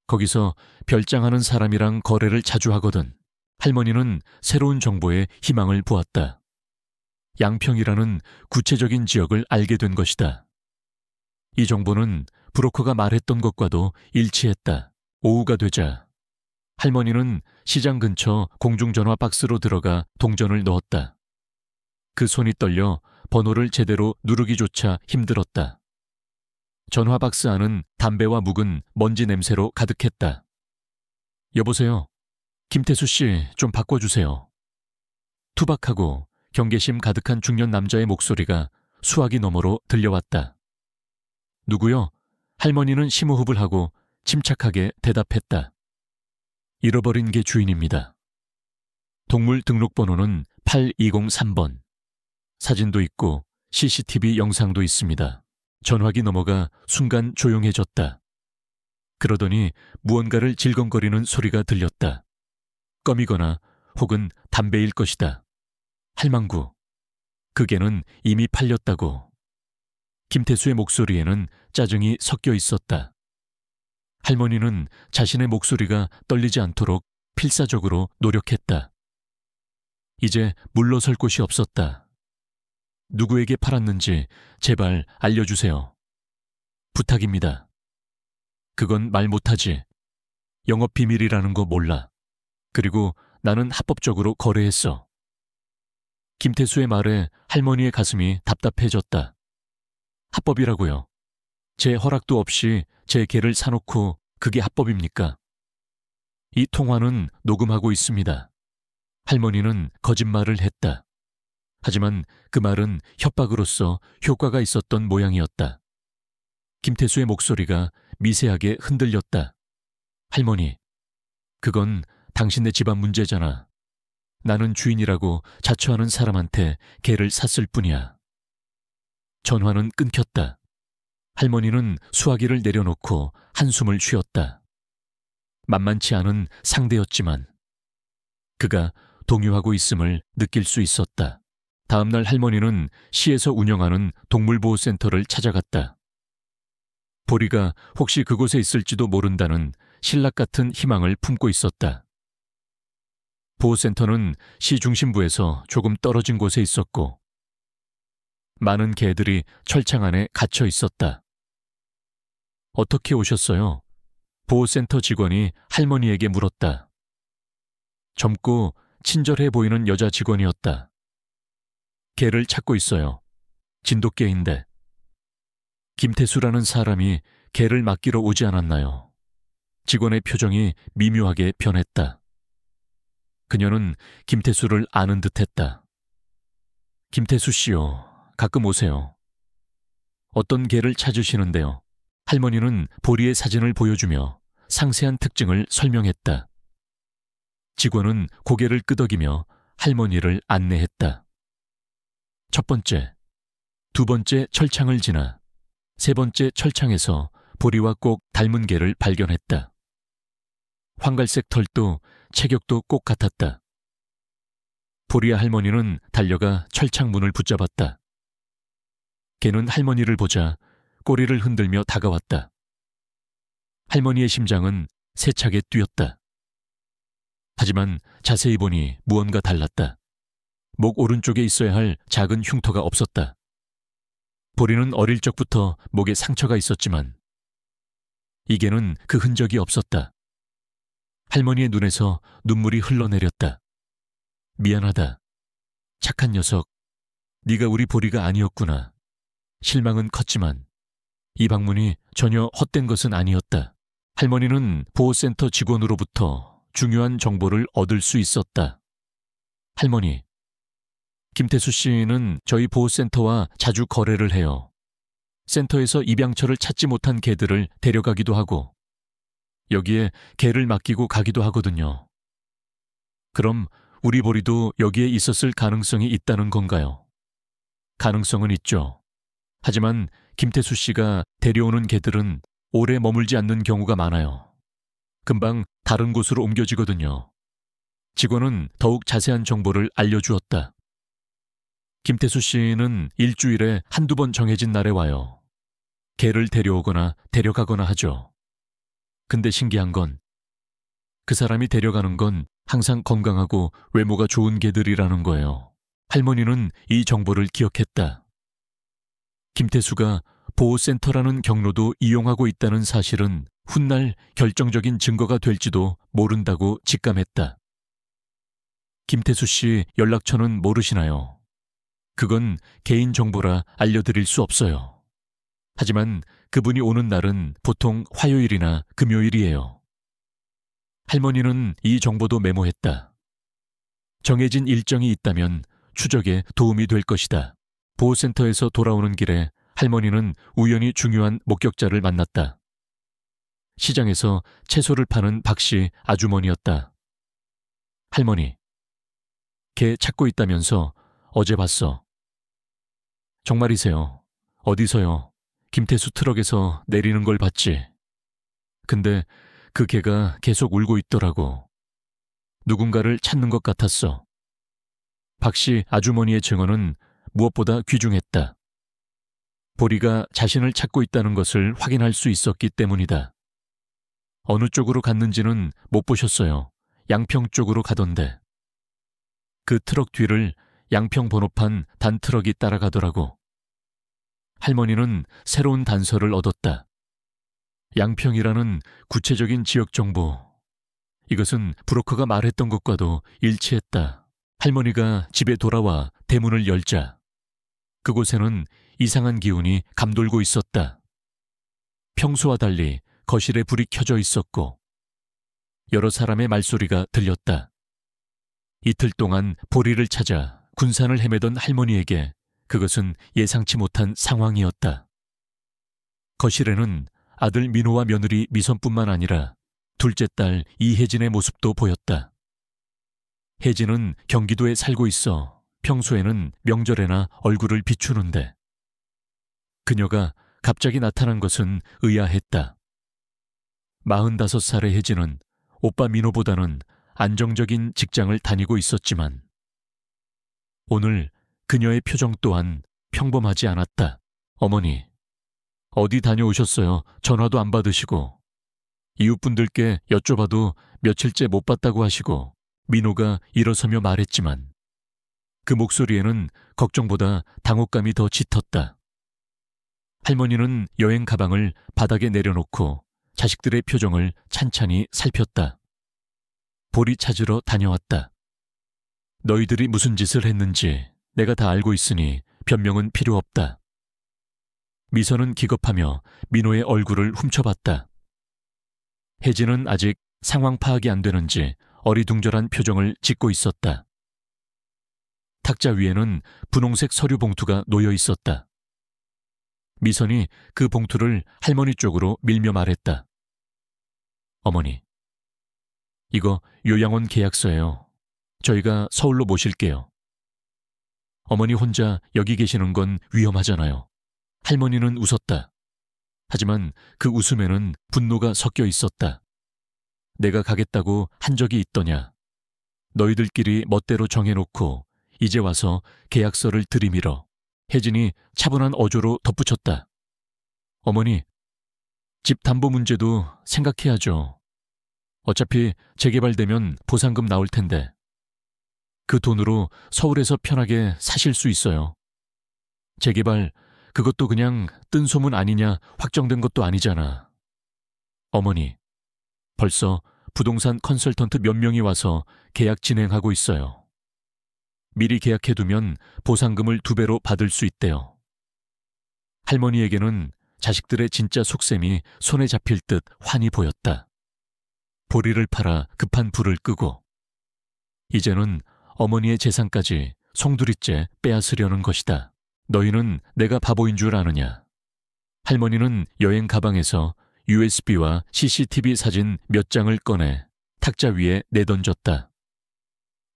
[SPEAKER 1] 거기서 별장하는 사람이랑 거래를 자주 하거든. 할머니는 새로운 정보에 희망을 보았다. 양평이라는 구체적인 지역을 알게 된 것이다. 이 정보는 브로커가 말했던 것과도 일치했다. 오후가 되자 할머니는 시장 근처 공중전화 박스로 들어가 동전을 넣었다. 그 손이 떨려 번호를 제대로 누르기조차 힘들었다. 전화 박스 안은 담배와 묵은 먼지 냄새로 가득했다. 여보세요. 김태수 씨, 좀 바꿔주세요. 투박하고 경계심 가득한 중년 남자의 목소리가 수화기 너머로 들려왔다. 누구요? 할머니는 심호흡을 하고 침착하게 대답했다. 잃어버린 개 주인입니다. 동물 등록번호는 8203번. 사진도 있고 CCTV 영상도 있습니다. 전화기 너머가 순간 조용해졌다. 그러더니 무언가를 질겅거리는 소리가 들렸다. 껌이거나 혹은 담배일 것이다. 할망구, 그 개는 이미 팔렸다고. 김태수의 목소리에는 짜증이 섞여 있었다. 할머니는 자신의 목소리가 떨리지 않도록 필사적으로 노력했다. 이제 물러설 곳이 없었다. 누구에게 팔았는지 제발 알려주세요. 부탁입니다. 그건 말 못하지. 영업비밀이라는 거 몰라. 그리고 나는 합법적으로 거래했어. 김태수의 말에 할머니의 가슴이 답답해졌다. 합법이라고요. 제 허락도 없이 제 개를 사놓고 그게 합법입니까? 이 통화는 녹음하고 있습니다. 할머니는 거짓말을 했다. 하지만 그 말은 협박으로서 효과가 있었던 모양이었다. 김태수의 목소리가 미세하게 흔들렸다. 할머니, 그건 당신네 집안 문제잖아. 나는 주인이라고 자처하는 사람한테 개를 샀을 뿐이야. 전화는 끊겼다. 할머니는 수화기를 내려놓고 한숨을 쉬었다. 만만치 않은 상대였지만 그가 동요하고 있음을 느낄 수 있었다. 다음날 할머니는 시에서 운영하는 동물보호센터를 찾아갔다. 보리가 혹시 그곳에 있을지도 모른다는 신락 같은 희망을 품고 있었다. 보호센터는 시 중심부에서 조금 떨어진 곳에 있었고 많은 개들이 철창 안에 갇혀 있었다. 어떻게 오셨어요? 보호센터 직원이 할머니에게 물었다. 젊고 친절해 보이는 여자 직원이었다. 개를 찾고 있어요. 진돗개인데. 김태수라는 사람이 개를 맡기러 오지 않았나요? 직원의 표정이 미묘하게 변했다. 그녀는 김태수를 아는 듯했다. 김태수 씨요. 가끔 오세요. 어떤 개를 찾으시는데요. 할머니는 보리의 사진을 보여주며 상세한 특징을 설명했다. 직원은 고개를 끄덕이며 할머니를 안내했다. 첫 번째, 두 번째 철창을 지나 세 번째 철창에서 보리와 꼭 닮은 개를 발견했다. 황갈색 털도 체격도 꼭 같았다. 보리와 할머니는 달려가 철창 문을 붙잡았다. 개는 할머니를 보자 꼬리를 흔들며 다가왔다. 할머니의 심장은 세차게 뛰었다. 하지만 자세히 보니 무언가 달랐다. 목 오른쪽에 있어야 할 작은 흉터가 없었다. 보리는 어릴 적부터 목에 상처가 있었지만 이 개는 그 흔적이 없었다. 할머니의 눈에서 눈물이 흘러내렸다. 미안하다. 착한 녀석. 네가 우리 보리가 아니었구나. 실망은 컸지만 이 방문이 전혀 헛된 것은 아니었다. 할머니는 보호센터 직원으로부터 중요한 정보를 얻을 수 있었다. 할머니, 김태수 씨는 저희 보호센터와 자주 거래를 해요. 센터에서 입양처를 찾지 못한 개들을 데려가기도 하고 여기에 개를 맡기고 가기도 하거든요. 그럼 우리 보리도 여기에 있었을 가능성이 있다는 건가요? 가능성은 있죠. 하지만 김태수 씨가 데려오는 개들은 오래 머물지 않는 경우가 많아요. 금방 다른 곳으로 옮겨지거든요. 직원은 더욱 자세한 정보를 알려주었다. 김태수 씨는 일주일에 한두 번 정해진 날에 와요. 개를 데려오거나 데려가거나 하죠. 근데 신기한 건 그 사람이 데려가는 건 항상 건강하고 외모가 좋은 개들이라는 거예요. 할머니는 이 정보를 기억했다. 김태수가 보호센터라는 경로도 이용하고 있다는 사실은 훗날 결정적인 증거가 될지도 모른다고 직감했다. 김태수 씨 연락처는 모르시나요? 그건 개인정보라 알려드릴 수 없어요. 하지만 그분이 오는 날은 보통 화요일이나 금요일이에요. 할머니는 이 정보도 메모했다. 정해진 일정이 있다면 추적에 도움이 될 것이다. 보호센터에서 돌아오는 길에 할머니는 우연히 중요한 목격자를 만났다. 시장에서 채소를 파는 박씨 아주머니였다. 할머니, 개 찾고 있다면서 어제 봤어. 정말이세요? 어디서요? 김태수 트럭에서 내리는 걸 봤지. 근데 그 개가 계속 울고 있더라고. 누군가를 찾는 것 같았어. 박씨 아주머니의 증언은 무엇보다 귀중했다. 보리가 자신을 찾고 있다는 것을 확인할 수 있었기 때문이다. 어느 쪽으로 갔는지는 못 보셨어요. 양평 쪽으로 가던데. 그 트럭 뒤를 양평 번호판 단트럭이 따라가더라고. 할머니는 새로운 단서를 얻었다. 양평이라는 구체적인 지역 정보. 이것은 브로커가 말했던 것과도 일치했다. 할머니가 집에 돌아와 대문을 열자 그곳에는 이상한 기운이 감돌고 있었다. 평소와 달리 거실에 불이 켜져 있었고 여러 사람의 말소리가 들렸다. 이틀 동안 보리를 찾아 군산을 헤매던 할머니에게 그것은 예상치 못한 상황이었다. 거실에는 아들 민호와 며느리 미선뿐만 아니라 둘째 딸 이혜진의 모습도 보였다. 혜진은 경기도에 살고 있어 평소에는 명절에나 얼굴을 비추는데 그녀가 갑자기 나타난 것은 의아했다. 45살의 혜진은 오빠 민호보다는 안정적인 직장을 다니고 있었지만 오늘 그녀의 표정 또한 평범하지 않았다. 어머니, 어디 다녀오셨어요? 전화도 안 받으시고. 이웃분들께 여쭤봐도 며칠째 못 봤다고 하시고 민호가 일어서며 말했지만 그 목소리에는 걱정보다 당혹감이 더 짙었다. 할머니는 여행 가방을 바닥에 내려놓고 자식들의 표정을 찬찬히 살폈다. 보리 찾으러 다녀왔다. 너희들이 무슨 짓을 했는지 내가 다 알고 있으니 변명은 필요 없다. 미선은 기겁하며 민호의 얼굴을 훔쳐봤다. 혜진은 아직 상황 파악이 안 되는지 어리둥절한 표정을 짓고 있었다. 탁자 위에는 분홍색 서류 봉투가 놓여 있었다. 미선이 그 봉투를 할머니 쪽으로 밀며 말했다. 어머니, 이거 요양원 계약서예요. 저희가 서울로 모실게요. 어머니 혼자 여기 계시는 건 위험하잖아요. 할머니는 웃었다. 하지만 그 웃음에는 분노가 섞여 있었다. 내가 가겠다고 한 적이 있더냐. 너희들끼리 멋대로 정해놓고 이제 와서 계약서를 들이밀어. 혜진이 차분한 어조로 덧붙였다. 어머니, 집 담보 문제도 생각해야죠. 어차피 재개발되면 보상금 나올 텐데. 그 돈으로 서울에서 편하게 사실 수 있어요. 재개발, 그것도 그냥 뜬 소문 아니냐 확정된 것도 아니잖아. 어머니, 벌써 부동산 컨설턴트 몇 명이 와서 계약 진행하고 있어요. 미리 계약해두면 보상금을 2배로 받을 수 있대요. 할머니에게는 자식들의 진짜 속셈이 손에 잡힐 듯 환히 보였다. 보리를 팔아 급한 불을 끄고 이제는 어머니의 재산까지 송두리째 빼앗으려는 것이다. 너희는 내가 바보인 줄 아느냐. 할머니는 여행 가방에서 USB와 CCTV 사진 몇 장을 꺼내 탁자 위에 내던졌다.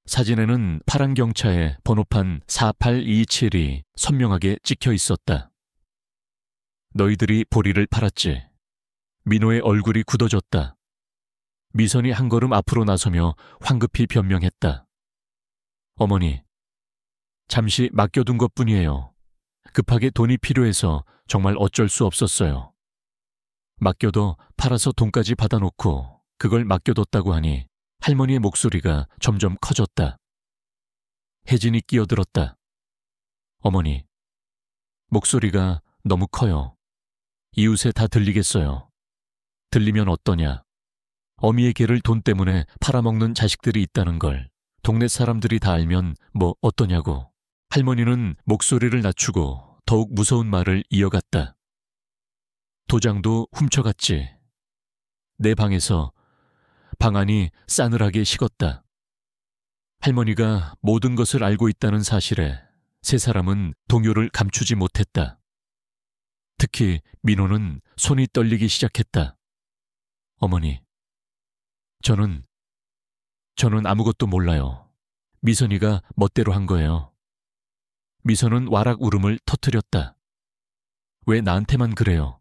[SPEAKER 1] 사진에는 파란 경차에 번호판 48227이 선명하게 찍혀 있었다. 너희들이 보리를 팔았지. 민호의 얼굴이 굳어졌다. 미선이 한 걸음 앞으로 나서며 황급히 변명했다. 어머니, 잠시 맡겨둔 것뿐이에요. 급하게 돈이 필요해서 정말 어쩔 수 없었어요. 맡겨도 팔아서 돈까지 받아놓고 그걸 맡겨뒀다고 하니 할머니의 목소리가 점점 커졌다. 혜진이 끼어들었다. 어머니, 목소리가 너무 커요. 이웃에 다 들리겠어요. 들리면 어떠냐. 어미의 개를 돈 때문에 팔아먹는 자식들이 있다는 걸 동네 사람들이 다 알면 뭐 어떠냐고. 할머니는 목소리를 낮추고 더욱 무서운 말을 이어갔다. 도장도 훔쳐갔지. 내 방에서 방 안이 싸늘하게 식었다. 할머니가 모든 것을 알고 있다는 사실에 세 사람은 동요를 감추지 못했다. 특히 민호는 손이 떨리기 시작했다. 어머니, 저는 아무것도 몰라요. 미선이가 멋대로 한 거예요. 미선은 와락 울음을 터뜨렸다. 왜 나한테만 그래요?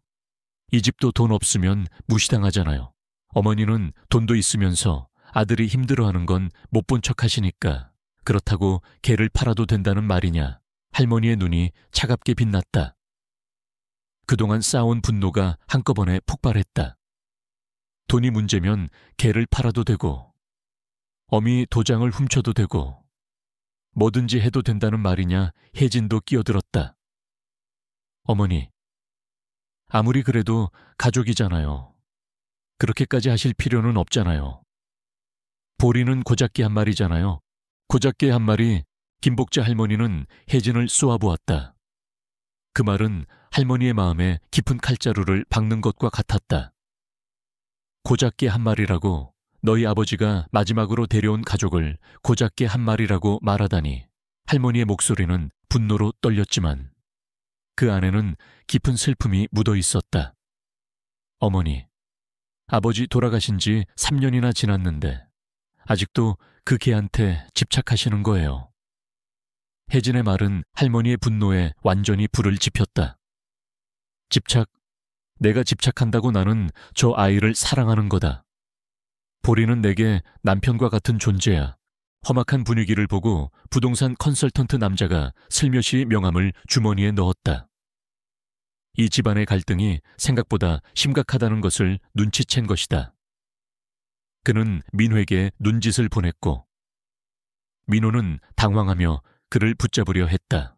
[SPEAKER 1] 이 집도 돈 없으면 무시당하잖아요. 어머니는 돈도 있으면서 아들이 힘들어하는 건 못 본 척 하시니까 그렇다고 개를 팔아도 된다는 말이냐. 할머니의 눈이 차갑게 빛났다. 그동안 쌓아온 분노가 한꺼번에 폭발했다. 돈이 문제면 개를 팔아도 되고 어미 도장을 훔쳐도 되고 뭐든지 해도 된다는 말이냐. 혜진도 끼어들었다. 어머니, 아무리 그래도 가족이잖아요. 그렇게까지 하실 필요는 없잖아요. 보리는 고작개 한 마리잖아요. 고작개 한 마리. 김복자 할머니는 혜진을 쏘아보았다. 그 말은 할머니의 마음에 깊은 칼자루를 박는 것과 같았다. 고작개 한 마리라고 너희 아버지가 마지막으로 데려온 가족을 고작개 한 마리라고 말하다니. 할머니의 목소리는 분노로 떨렸지만 그 안에는 깊은 슬픔이 묻어 있었다. 어머니, 아버지 돌아가신 지 3년이나 지났는데 아직도 그 개한테 집착하시는 거예요. 혜진의 말은 할머니의 분노에 완전히 불을 지폈다. 집착, 내가 집착한다고 나는 저 아이를 사랑하는 거다. 보리는 내게 남편과 같은 존재야. 험악한 분위기를 보고 부동산 컨설턴트 남자가 슬며시 명함을 주머니에 넣었다. 이 집안의 갈등이 생각보다 심각하다는 것을 눈치챈 것이다. 그는 민호에게 눈짓을 보냈고 민호는 당황하며 그를 붙잡으려 했다.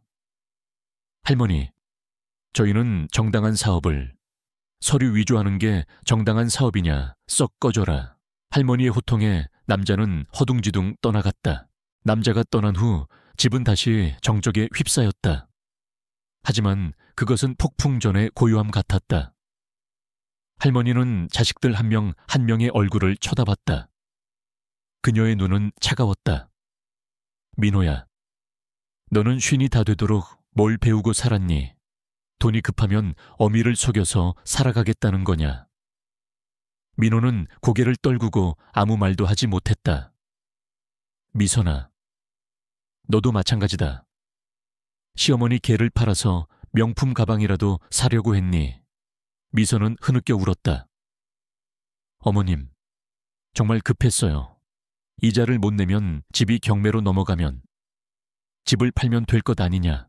[SPEAKER 1] 할머니, 저희는 정당한 사업을 서류 위조하는 게 정당한 사업이냐 썩 꺼져라. 할머니의 호통에 남자는 허둥지둥 떠나갔다. 남자가 떠난 후 집은 다시 정적에 휩싸였다. 하지만 그것은 폭풍 전의 고요함 같았다. 할머니는 자식들 한 명 한 명의 얼굴을 쳐다봤다. 그녀의 눈은 차가웠다. 민호야, 너는 쉰이 다 되도록 뭘 배우고 살았니? 돈이 급하면 어미를 속여서 살아가겠다는 거냐? 민호는 고개를 떨구고 아무 말도 하지 못했다. 미선아, 너도 마찬가지다. 시어머니 개를 팔아서 명품 가방이라도 사려고 했니? 미선은 흐느껴 울었다. 어머님, 정말 급했어요. 이자를 못 내면 집이 경매로 넘어가면 집을 팔면 될 것 아니냐.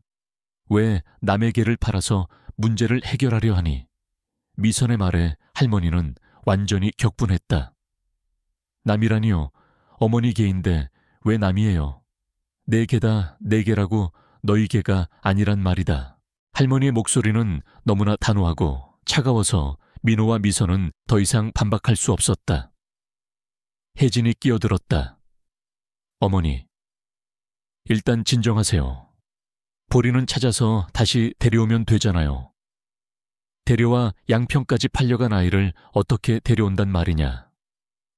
[SPEAKER 1] 왜 남의 개를 팔아서 문제를 해결하려 하니? 미선의 말에 할머니는 완전히 격분했다. 남이라니요. 어머니 개인데 왜 남이에요? 내 개다 내 개라고 너희 개가 아니란 말이다. 할머니의 목소리는 너무나 단호하고 차가워서 민호와 미선은 더 이상 반박할 수 없었다. 혜진이 끼어들었다. 어머니, 일단 진정하세요. 보리는 찾아서 다시 데려오면 되잖아요. 데려와 양평까지 팔려간 아이를 어떻게 데려온단 말이냐.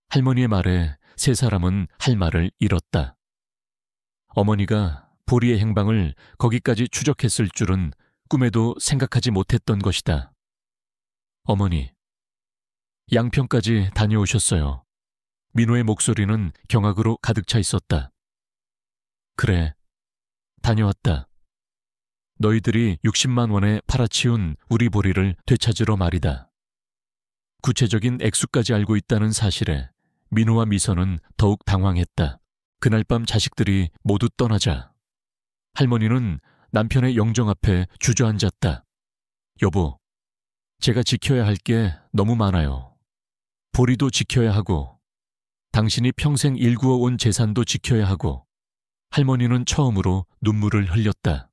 [SPEAKER 1] 할머니의 말에 세 사람은 할 말을 잃었다. 어머니가 보리의 행방을 거기까지 추적했을 줄은 꿈에도 생각하지 못했던 것이다. 어머니, 양평까지 다녀오셨어요. 민호의 목소리는 경악으로 가득 차 있었다. 그래, 다녀왔다. 너희들이 60만 원에 팔아치운 우리 보리를 되찾으러 말이다. 구체적인 액수까지 알고 있다는 사실에 민호와 미선은 더욱 당황했다. 그날 밤 자식들이 모두 떠나자 할머니는 남편의 영정 앞에 주저앉았다. 여보, 제가 지켜야 할 게 너무 많아요. 보리도 지켜야 하고 당신이 평생 일구어 온 재산도 지켜야 하고. 할머니는 처음으로 눈물을 흘렸다.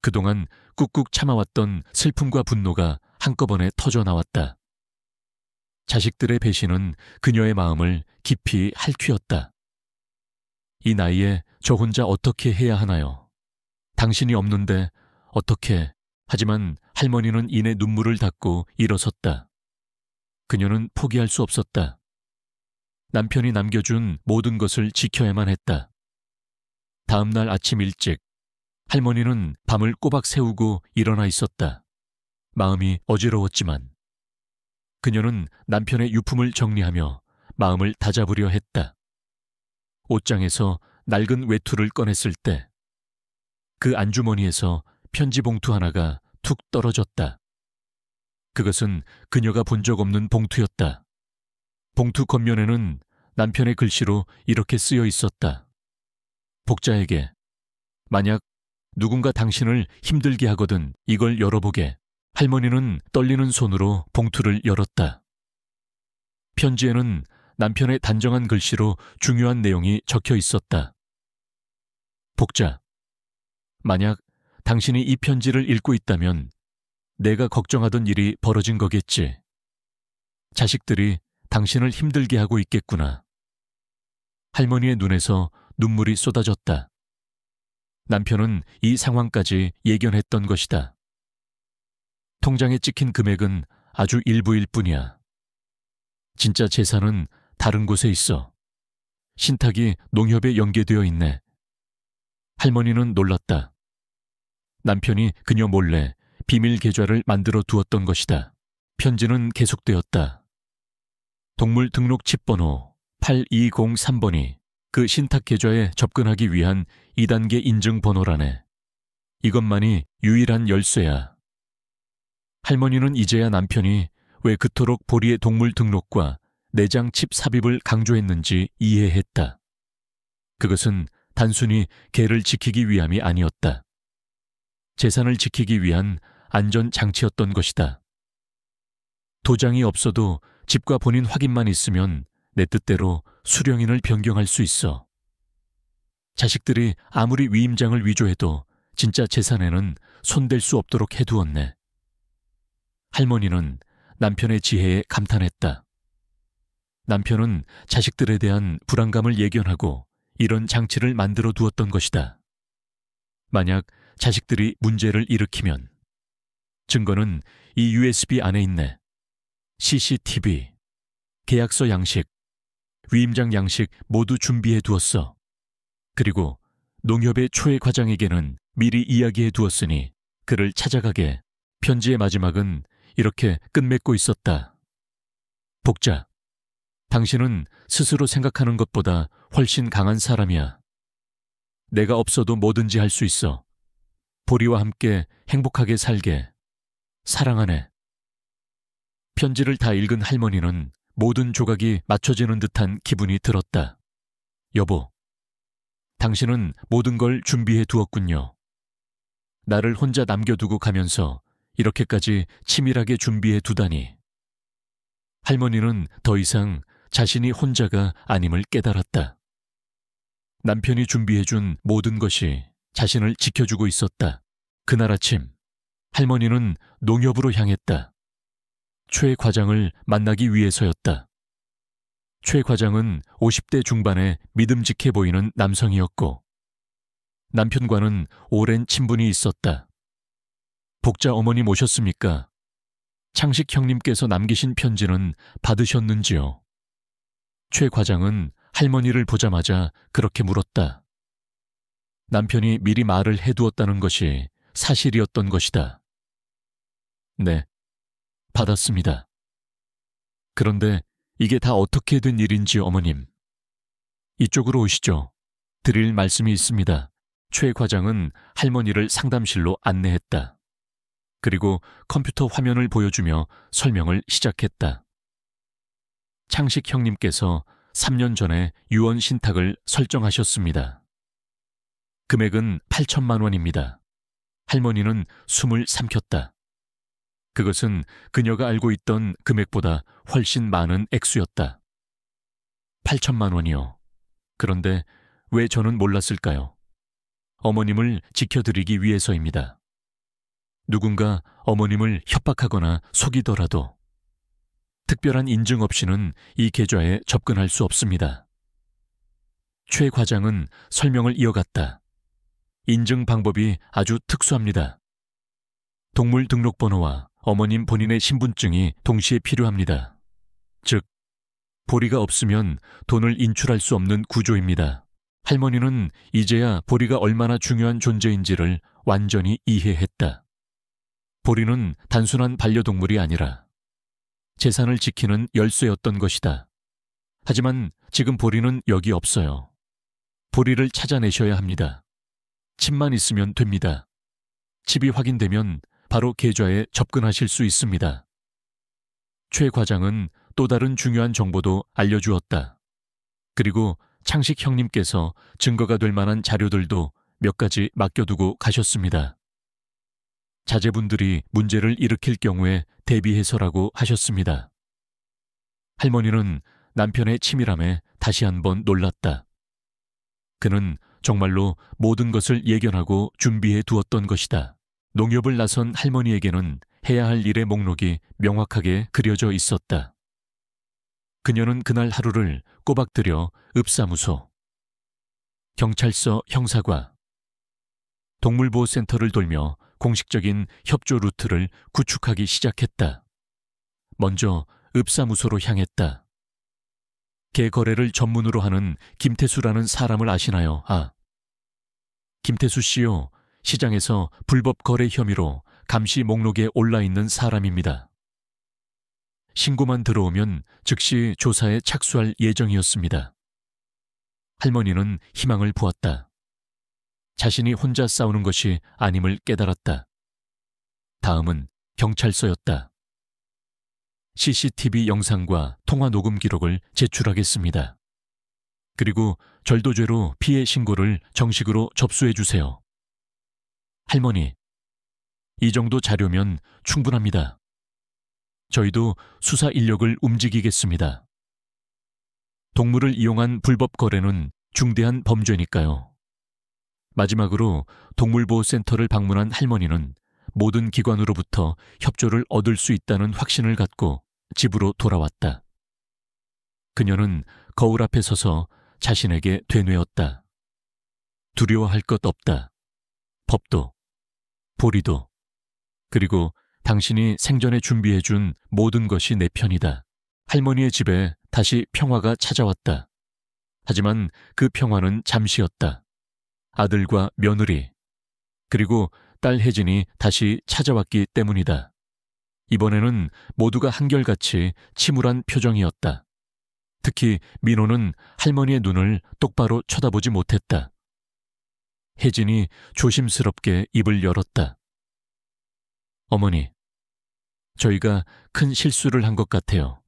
[SPEAKER 1] 그동안 꾹꾹 참아왔던 슬픔과 분노가 한꺼번에 터져나왔다. 자식들의 배신은 그녀의 마음을 깊이 핥히었다. 이 나이에 저 혼자 어떻게 해야 하나요? 당신이 없는데 어떻게... 하지만 할머니는 이내 눈물을 닦고 일어섰다. 그녀는 포기할 수 없었다. 남편이 남겨준 모든 것을 지켜야만 했다. 다음 날 아침 일찍 할머니는 밤을 꼬박 새우고 일어나 있었다. 마음이 어지러웠지만 그녀는 남편의 유품을 정리하며 마음을 다잡으려 했다. 옷장에서 낡은 외투를 꺼냈을 때 그 안주머니에서 편지 봉투 하나가 툭 떨어졌다. 그것은 그녀가 본 적 없는 봉투였다. 봉투 겉면에는 남편의 글씨로 이렇게 쓰여 있었다. 복자에게, 만약 누군가 당신을 힘들게 하거든 이걸 열어보게. 할머니는 떨리는 손으로 봉투를 열었다. 편지에는 남편의 단정한 글씨로 중요한 내용이 적혀 있었다. 복자, 만약 당신이 이 편지를 읽고 있다면 내가 걱정하던 일이 벌어진 거겠지. 자식들이 당신을 힘들게 하고 있겠구나. 할머니의 눈에서 눈물이 쏟아졌다. 남편은 이 상황까지 예견했던 것이다. 통장에 찍힌 금액은 아주 일부일 뿐이야. 진짜 재산은 다른 곳에 있어. 신탁이 농협에 연계되어 있네. 할머니는 놀랐다. 남편이 그녀 몰래 비밀 계좌를 만들어 두었던 것이다. 편지는 계속되었다. 동물 등록 칩번호 8203번이 그 신탁 계좌에 접근하기 위한 2단계 인증 번호라네. 이것만이 유일한 열쇠야. 할머니는 이제야 남편이 왜 그토록 보리의 동물 등록과 내장 칩 삽입을 강조했는지 이해했다. 그것은 단순히 개를 지키기 위함이 아니었다. 재산을 지키기 위한 안전장치였던 것이다. 도장이 없어도 집과 본인 확인만 있으면 내 뜻대로 수령인을 변경할 수 있어. 자식들이 아무리 위임장을 위조해도 진짜 재산에는 손댈 수 없도록 해두었네. 할머니는 남편의 지혜에 감탄했다. 남편은 자식들에 대한 불안감을 예견하고 이런 장치를 만들어 두었던 것이다. 만약 자식들이 문제를 일으키면 증거는 이 USB 안에 있네. CCTV, 계약서 양식, 위임장 양식 모두 준비해 두었어. 그리고 농협의 초회 과장에게는 미리 이야기해 두었으니 그를 찾아가게. 편지의 마지막은 이렇게 끝맺고 있었다. 복자, 당신은 스스로 생각하는 것보다 훨씬 강한 사람이야. 내가 없어도 뭐든지 할 수 있어. 보리와 함께 행복하게 살게. 사랑하네. 편지를 다 읽은 할머니는 모든 조각이 맞춰지는 듯한 기분이 들었다. 여보, 당신은 모든 걸 준비해 두었군요. 나를 혼자 남겨두고 가면서 이렇게까지 치밀하게 준비해 두다니. 할머니는 더 이상 자신이 혼자가 아님을 깨달았다. 남편이 준비해준 모든 것이 자신을 지켜주고 있었다. 그날 아침, 할머니는 농협으로 향했다. 최 과장을 만나기 위해서였다. 최 과장은 50대 중반의 믿음직해 보이는 남성이었고 남편과는 오랜 친분이 있었다. 복자 어머님 오셨습니까? 창식 형님께서 남기신 편지는 받으셨는지요? 최 과장은 할머니를 보자마자 그렇게 물었다. 남편이 미리 말을 해두었다는 것이 사실이었던 것이다. 네, 받았습니다. 그런데 이게 다 어떻게 된 일인지 어머님. 이쪽으로 오시죠. 드릴 말씀이 있습니다. 최 과장은 할머니를 상담실로 안내했다. 그리고 컴퓨터 화면을 보여주며 설명을 시작했다. 창식 형님께서 3년 전에 유언 신탁을 설정하셨습니다. 금액은 8천만 원입니다. 할머니는 숨을 삼켰다. 그것은 그녀가 알고 있던 금액보다 훨씬 많은 액수였다. 8천만 원이요. 그런데 왜 저는 몰랐을까요? 어머님을 지켜드리기 위해서입니다. 누군가 어머님을 협박하거나 속이더라도 특별한 인증 없이는 이 계좌에 접근할 수 없습니다. 최 과장은 설명을 이어갔다. 인증 방법이 아주 특수합니다. 동물 등록번호와 어머님 본인의 신분증이 동시에 필요합니다. 즉, 보리가 없으면 돈을 인출할 수 없는 구조입니다. 할머니는 이제야 보리가 얼마나 중요한 존재인지를 완전히 이해했다. 보리는 단순한 반려동물이 아니라 재산을 지키는 열쇠였던 것이다. 하지만 지금 보리는 여기 없어요. 보리를 찾아내셔야 합니다. 칩만 있으면 됩니다. 칩이 확인되면 바로 계좌에 접근하실 수 있습니다. 최 과장은 또 다른 중요한 정보도 알려주었다. 그리고 창식 형님께서 증거가 될 만한 자료들도 몇 가지 맡겨두고 가셨습니다. 자제분들이 문제를 일으킬 경우에 대비해서라고 하셨습니다. 할머니는 남편의 치밀함에 다시 한번 놀랐다. 그는 정말로 모든 것을 예견하고 준비해 두었던 것이다. 농협을 나선 할머니에게는 해야 할 일의 목록이 명확하게 그려져 있었다. 그녀는 그날 하루를 꼬박 들여 읍사무소, 경찰서 형사과, 동물보호센터를 돌며 공식적인 협조 루트를 구축하기 시작했다. 먼저 읍사무소로 향했다. 개 거래를 전문으로 하는 김태수라는 사람을 아시나요? 김태수 씨요. 시장에서 불법 거래 혐의로 감시 목록에 올라 있는 사람입니다. 신고만 들어오면 즉시 조사에 착수할 예정이었습니다. 할머니는 희망을 보았다. 자신이 혼자 싸우는 것이 아님을 깨달았다. 다음은 경찰서였다. CCTV 영상과 통화 녹음 기록을 제출하겠습니다. 그리고 절도죄로 피해 신고를 정식으로 접수해 주세요. 할머니, 이 정도 자료면 충분합니다. 저희도 수사 인력을 움직이겠습니다. 동물을 이용한 불법 거래는 중대한 범죄니까요. 마지막으로 동물보호센터를 방문한 할머니는 모든 기관으로부터 협조를 얻을 수 있다는 확신을 갖고 집으로 돌아왔다. 그녀는 거울 앞에 서서 자신에게 되뇌었다. 두려워할 것 없다. 법도, 보리도, 그리고 당신이 생전에 준비해준 모든 것이 내 편이다. 할머니의 집에 다시 평화가 찾아왔다. 하지만 그 평화는 잠시였다. 아들과 며느리, 그리고 딸 혜진이 다시 찾아왔기 때문이다. 이번에는 모두가 한결같이 침울한 표정이었다. 특히 민호는 할머니의 눈을 똑바로 쳐다보지 못했다. 혜진이 조심스럽게 입을 열었다. 어머니, 저희가 큰 실수를 한 것 같아요.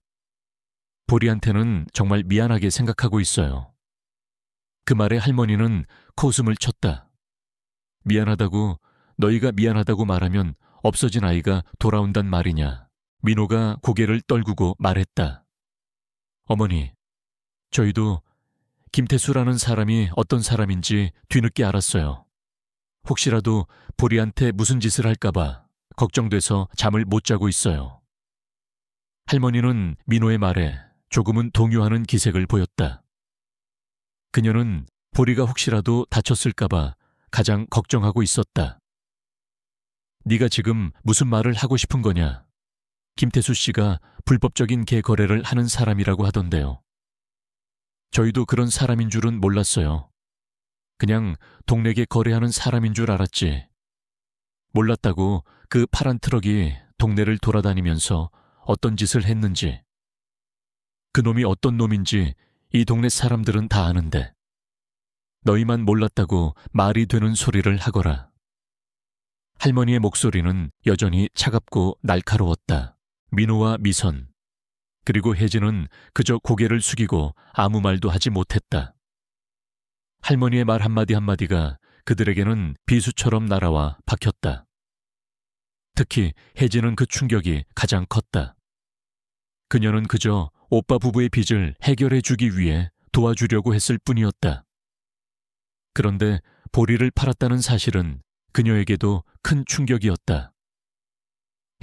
[SPEAKER 1] 보리한테는 정말 미안하게 생각하고 있어요. 그 말에 할머니는 코웃음을 쳤다. 미안하다고, 너희가 미안하다고 말하면 없어진 아이가 돌아온단 말이냐. 민호가 고개를 떨구고 말했다. 어머니, 저희도 김태수라는 사람이 어떤 사람인지 뒤늦게 알았어요. 혹시라도 보리한테 무슨 짓을 할까봐 걱정돼서 잠을 못 자고 있어요. 할머니는 민호의 말에 조금은 동요하는 기색을 보였다. 그녀는 보리가 혹시라도 다쳤을까봐 가장 걱정하고 있었다. 네가 지금 무슨 말을 하고 싶은 거냐? 김태수 씨가 불법적인 개 거래를 하는 사람이라고 하던데요. 저희도 그런 사람인 줄은 몰랐어요. 그냥 동네개 거래하는 사람인 줄 알았지. 몰랐다고 그 파란 트럭이 동네를 돌아다니면서 어떤 짓을 했는지. 그놈이 어떤 놈인지 이 동네 사람들은 다 아는데. 너희만 몰랐다고 말이 되는 소리를 하거라. 할머니의 목소리는 여전히 차갑고 날카로웠다. 민호와 미선, 그리고 혜진은 그저 고개를 숙이고 아무 말도 하지 못했다. 할머니의 말 한마디 한마디가 그들에게는 비수처럼 날아와 박혔다. 특히 혜진은 그 충격이 가장 컸다. 그녀는 그저 오빠 부부의 빚을 해결해 주기 위해 도와주려고 했을 뿐이었다. 그런데 보리를 팔았다는 사실은 그녀에게도 큰 충격이었다.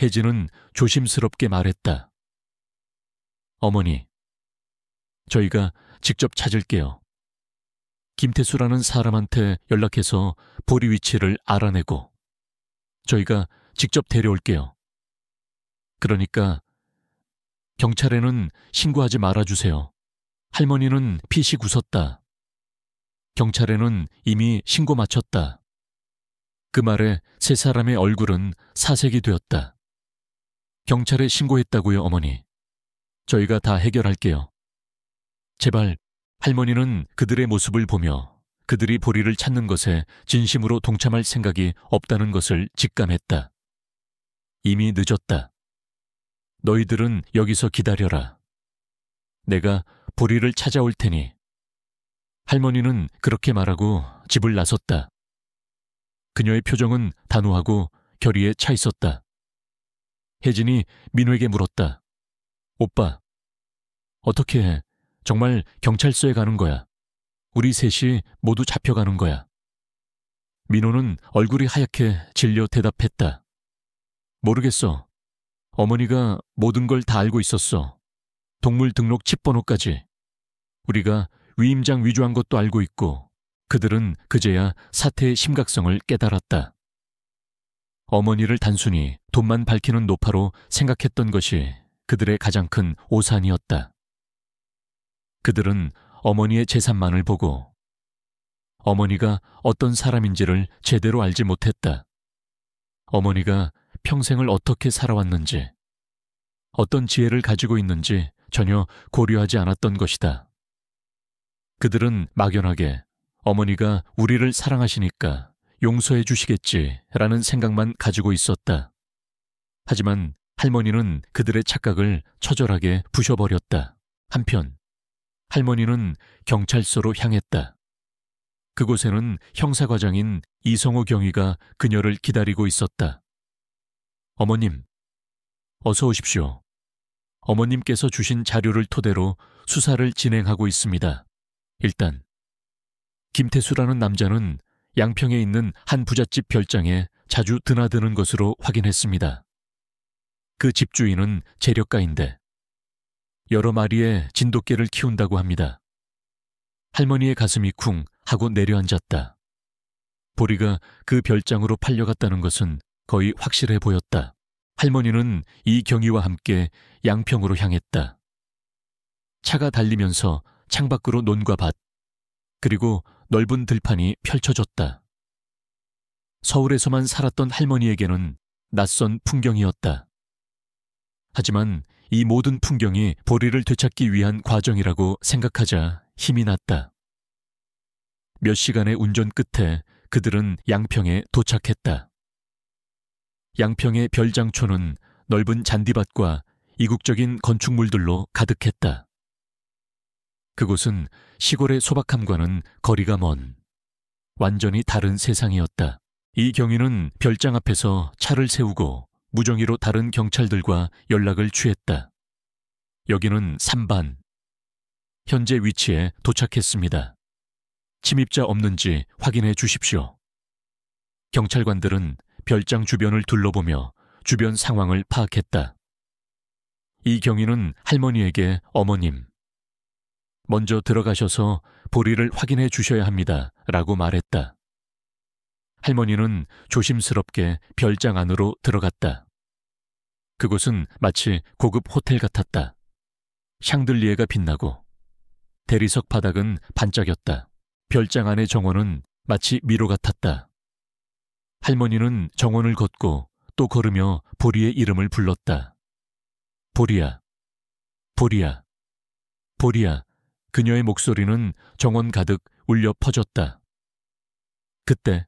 [SPEAKER 1] 혜진은 조심스럽게 말했다. 어머니, 저희가 직접 찾을게요. 김태수라는 사람한테 연락해서 보리 위치를 알아내고 저희가 직접 데려올게요. 그러니까 경찰에는 신고하지 말아주세요. 할머니는 피식 웃었다. 경찰에는 이미 신고 마쳤다. 그 말에 세 사람의 얼굴은 사색이 되었다. 경찰에 신고했다고요, 어머니. 저희가 다 해결할게요. 제발 할머니는 그들의 모습을 보며 그들이 보리를 찾는 것에 진심으로 동참할 생각이 없다는 것을 직감했다. 이미 늦었다. 너희들은 여기서 기다려라. 내가 보리를 찾아올 테니. 할머니는 그렇게 말하고 집을 나섰다. 그녀의 표정은 단호하고 결의에 차 있었다. 혜진이 민호에게 물었다. 오빠, 어떻게 해? 정말 경찰서에 가는 거야. 우리 셋이 모두 잡혀가는 거야. 민호는 얼굴이 하얗게 질려 대답했다. 모르겠어. 어머니가 모든 걸 다 알고 있었어. 동물 등록 칩 번호까지. 우리가 위임장 위조한 것도 알고 있고 그들은 그제야 사태의 심각성을 깨달았다. 어머니를 단순히 돈만 밝히는 노파로 생각했던 것이 그들의 가장 큰 오산이었다. 그들은 어머니의 재산만을 보고 어머니가 어떤 사람인지를 제대로 알지 못했다. 어머니가 평생을 어떻게 살아왔는지, 어떤 지혜를 가지고 있는지 전혀 고려하지 않았던 것이다. 그들은 막연하게 어머니가 우리를 사랑하시니까 용서해 주시겠지라는 생각만 가지고 있었다. 하지만 할머니는 그들의 착각을 처절하게 부셔버렸다. 한편 할머니는 경찰서로 향했다. 그곳에는 형사과장인 이성호 경위가 그녀를 기다리고 있었다. 어머님, 어서 오십시오. 어머님께서 주신 자료를 토대로 수사를 진행하고 있습니다. 일단 김태수라는 남자는 양평에 있는 한 부잣집 별장에 자주 드나드는 것으로 확인했습니다. 그 집주인은 재력가인데 여러 마리의 진돗개를 키운다고 합니다. 할머니의 가슴이 쿵 하고 내려앉았다. 보리가 그 별장으로 팔려갔다는 것은 거의 확실해 보였다. 할머니는 이 경위와 함께 양평으로 향했다. 차가 달리면서 창밖으로 논과 밭, 그리고 넓은 들판이 펼쳐졌다. 서울에서만 살았던 할머니에게는 낯선 풍경이었다. 하지만 이 모든 풍경이 보리를 되찾기 위한 과정이라고 생각하자 힘이 났다. 몇 시간의 운전 끝에 그들은 양평에 도착했다. 양평의 별장초는 넓은 잔디밭과 이국적인 건축물들로 가득했다. 그곳은 시골의 소박함과는 거리가 먼 완전히 다른 세상이었다. 이 경위는 별장 앞에서 차를 세우고 무정의로 다른 경찰들과 연락을 취했다. 여기는 삼반. 현재 위치에 도착했습니다. 침입자 없는지 확인해 주십시오. 경찰관들은 별장 주변을 둘러보며 주변 상황을 파악했다. 이 경위는 할머니에게 어머님, 먼저 들어가셔서 보리를 확인해 주셔야 합니다. 라고 말했다. 할머니는 조심스럽게 별장 안으로 들어갔다. 그곳은 마치 고급 호텔 같았다. 샹들리에가 빛나고 대리석 바닥은 반짝였다. 별장 안의 정원은 마치 미로 같았다. 할머니는 정원을 걷고 또 걸으며 보리의 이름을 불렀다. 보리야, 보리야, 보리야. 그녀의 목소리는 정원 가득 울려 퍼졌다. 그때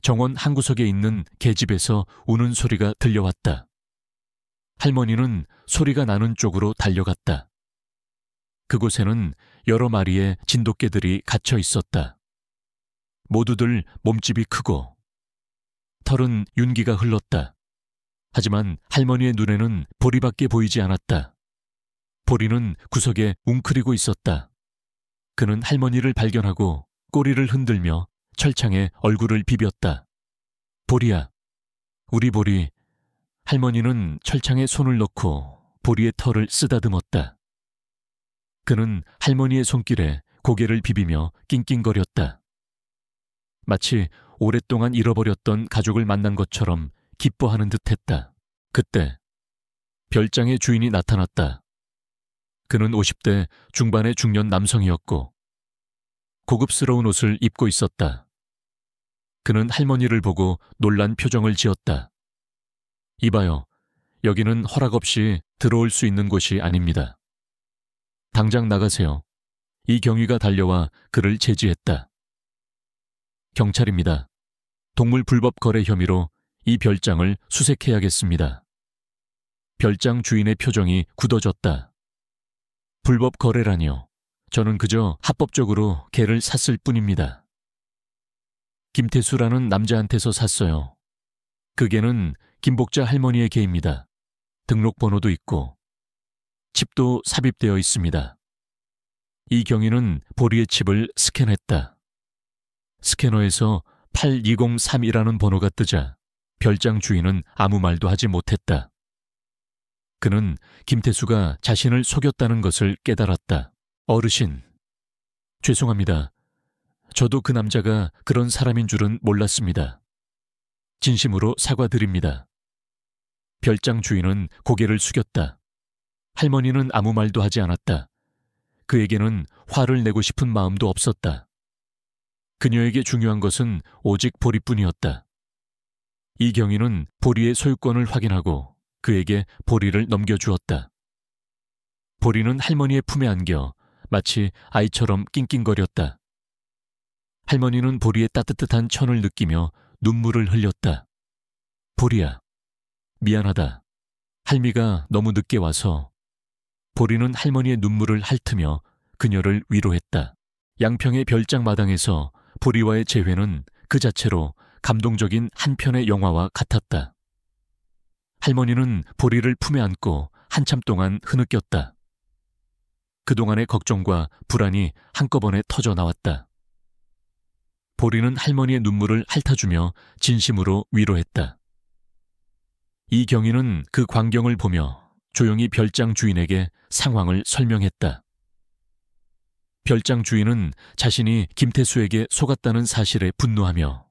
[SPEAKER 1] 정원 한 구석에 있는 계집에서 우는 소리가 들려왔다. 할머니는 소리가 나는 쪽으로 달려갔다. 그곳에는 여러 마리의 진돗개들이 갇혀 있었다. 모두들 몸집이 크고 털은 윤기가 흘렀다. 하지만 할머니의 눈에는 보리밖에 보이지 않았다. 보리는 구석에 웅크리고 있었다. 그는 할머니를 발견하고 꼬리를 흔들며 철창에 얼굴을 비볐다. 보리야, 우리 보리. 할머니는 철창에 손을 넣고 보리의 털을 쓰다듬었다. 그는 할머니의 손길에 고개를 비비며 낑낑거렸다. 마치 오랫동안 잃어버렸던 가족을 만난 것처럼 기뻐하는 듯했다. 그때 별장의 주인이 나타났다. 그는 50대 중반의 중년 남성이었고 고급스러운 옷을 입고 있었다. 그는 할머니를 보고 놀란 표정을 지었다. 이봐요, 여기는 허락 없이 들어올 수 있는 곳이 아닙니다. 당장 나가세요. 이 경위가 달려와 그를 제지했다. 경찰입니다. 동물 불법 거래 혐의로 이 별장을 수색해야겠습니다. 별장 주인의 표정이 굳어졌다. 불법 거래라니요. 저는 그저 합법적으로 개를 샀을 뿐입니다. 김태수라는 남자한테서 샀어요. 그 개는 김복자 할머니의 개입니다. 등록번호도 있고 칩도 삽입되어 있습니다. 이 경위는 보리의 칩을 스캔했다. 스캐너에서 8203이라는 번호가 뜨자 별장 주인은 아무 말도 하지 못했다. 그는 김태수가 자신을 속였다는 것을 깨달았다. 어르신, 죄송합니다. 저도 그 남자가 그런 사람인 줄은 몰랐습니다. 진심으로 사과드립니다. 별장 주인은 고개를 숙였다. 할머니는 아무 말도 하지 않았다. 그에게는 화를 내고 싶은 마음도 없었다. 그녀에게 중요한 것은 오직 보리뿐이었다. 이 경위는 보리의 소유권을 확인하고 그에게 보리를 넘겨주었다. 보리는 할머니의 품에 안겨 마치 아이처럼 낑낑거렸다. 할머니는 보리의 따뜻한 천을 느끼며 눈물을 흘렸다. 보리야, 미안하다. 할미가 너무 늦게 와서. 보리는 할머니의 눈물을 핥으며 그녀를 위로했다. 양평의 별장 마당에서 보리와의 재회는 그 자체로 감동적인 한 편의 영화와 같았다. 할머니는 보리를 품에 안고 한참 동안 흐느꼈다. 그동안의 걱정과 불안이 한꺼번에 터져 나왔다. 보리는 할머니의 눈물을 핥아주며 진심으로 위로했다. 이 경위는 그 광경을 보며 조용히 별장 주인에게 상황을 설명했다. 별장 주인은 자신이 김태수에게 속았다는 사실에 분노하며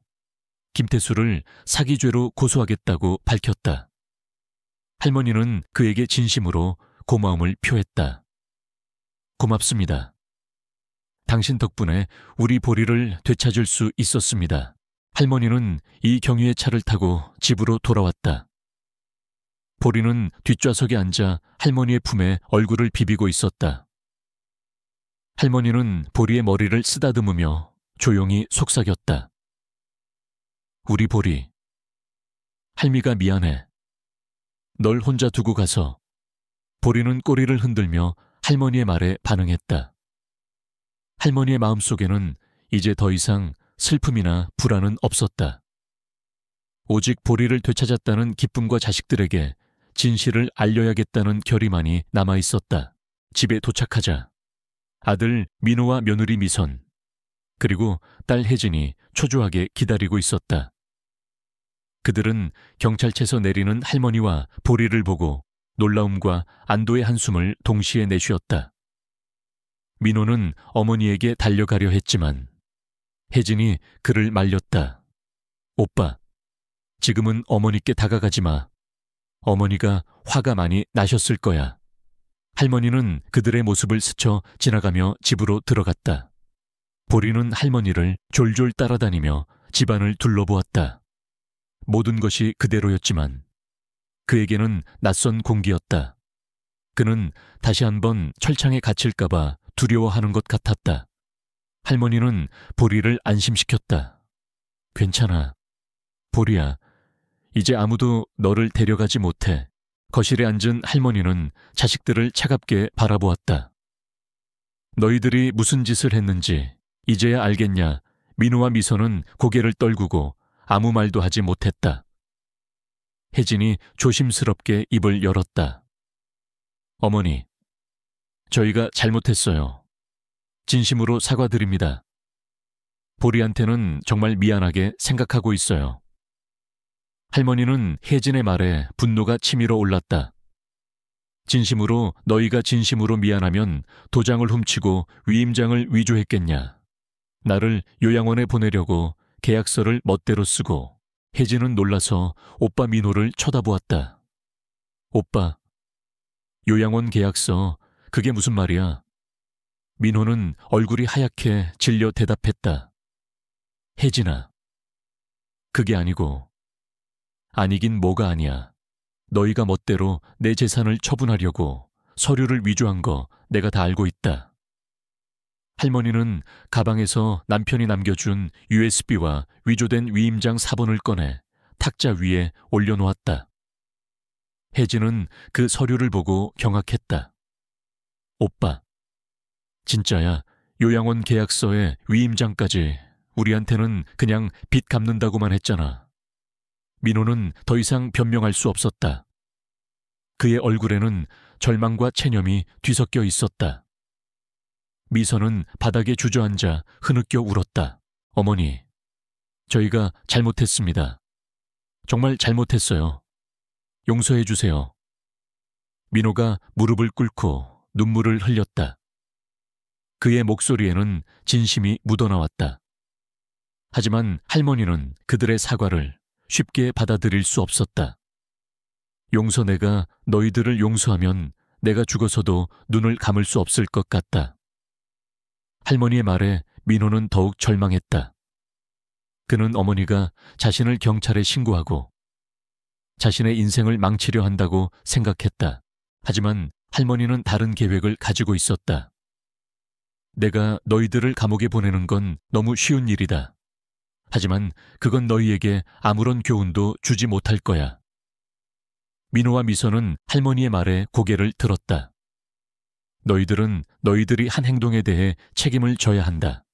[SPEAKER 1] 김태수를 사기죄로 고소하겠다고 밝혔다. 할머니는 그에게 진심으로 고마움을 표했다. 고맙습니다. 당신 덕분에 우리 보리를 되찾을 수 있었습니다. 할머니는 이 경유의 차를 타고 집으로 돌아왔다. 보리는 뒷좌석에 앉아 할머니의 품에 얼굴을 비비고 있었다. 할머니는 보리의 머리를 쓰다듬으며 조용히 속삭였다. 우리 보리, 할미가 미안해. 널 혼자 두고 가서. 보리는 꼬리를 흔들며 할머니의 말에 반응했다. 할머니의 마음속에는 이제 더 이상 슬픔이나 불안은 없었다. 오직 보리를 되찾았다는 기쁨과 자식들에게 진실을 알려야겠다는 결의만이 남아있었다. 집에 도착하자 아들 민호와 며느리 미선, 그리고 딸 혜진이 초조하게 기다리고 있었다. 그들은 경찰차에서 내리는 할머니와 보리를 보고 놀라움과 안도의 한숨을 동시에 내쉬었다. 민호는 어머니에게 달려가려 했지만 혜진이 그를 말렸다. 오빠, 지금은 어머니께 다가가지 마. 어머니가 화가 많이 나셨을 거야. 할머니는 그들의 모습을 스쳐 지나가며 집으로 들어갔다. 보리는 할머니를 졸졸 따라다니며 집안을 둘러보았다. 모든 것이 그대로였지만 그에게는 낯선 공기였다. 그는 다시 한번 철창에 갇힐까봐 두려워하는 것 같았다. 할머니는 보리를 안심시켰다. 괜찮아. 보리야, 이제 아무도 너를 데려가지 못해. 거실에 앉은 할머니는 자식들을 차갑게 바라보았다. 너희들이 무슨 짓을 했는지 이제야 알겠냐. 민호와 미선은 고개를 떨구고 아무 말도 하지 못했다. 혜진이 조심스럽게 입을 열었다. 어머니, 저희가 잘못했어요. 진심으로 사과드립니다. 보리한테는 정말 미안하게 생각하고 있어요. 할머니는 혜진의 말에 분노가 치밀어 올랐다. 진심으로 너희가 진심으로 미안하면 도장을 훔치고 위임장을 위조했겠냐. 나를 요양원에 보내려고 계약서를 멋대로 쓰고. 혜진은 놀라서 오빠 민호를 쳐다보았다. 오빠, 요양원 계약서, 그게 무슨 말이야? 민호는 얼굴이 하얗게 질려 대답했다. 혜진아, 그게 아니고. 아니긴 뭐가 아니야. 너희가 멋대로 내 재산을 처분하려고 서류를 위조한 거 내가 다 알고 있다. 할머니는 가방에서 남편이 남겨준 USB와 위조된 위임장 사본을 꺼내 탁자 위에 올려놓았다. 혜진은 그 서류를 보고 경악했다. 오빠, 진짜야. 요양원 계약서에 위임장까지. 우리한테는 그냥 빚 갚는다고만 했잖아. 민호는 더 이상 변명할 수 없었다. 그의 얼굴에는 절망과 체념이 뒤섞여 있었다. 미선은 바닥에 주저앉아 흐느껴 울었다. 어머니, 저희가 잘못했습니다. 정말 잘못했어요. 용서해 주세요. 민호가 무릎을 꿇고 눈물을 흘렸다. 그의 목소리에는 진심이 묻어나왔다. 하지만 할머니는 그들의 사과를 쉽게 받아들일 수 없었다. 내가 너희들을 용서하면 내가 죽어서도 눈을 감을 수 없을 것 같다. 할머니의 말에 민호는 더욱 절망했다. 그는 어머니가 자신을 경찰에 신고하고 자신의 인생을 망치려 한다고 생각했다. 하지만 할머니는 다른 계획을 가지고 있었다. 내가 너희들을 감옥에 보내는 건 너무 쉬운 일이다. 하지만 그건 너희에게 아무런 교훈도 주지 못할 거야. 민호와 미선은 할머니의 말에 고개를 들었다. 너희들은 너희들이 한 행동에 대해 책임을 져야 한다.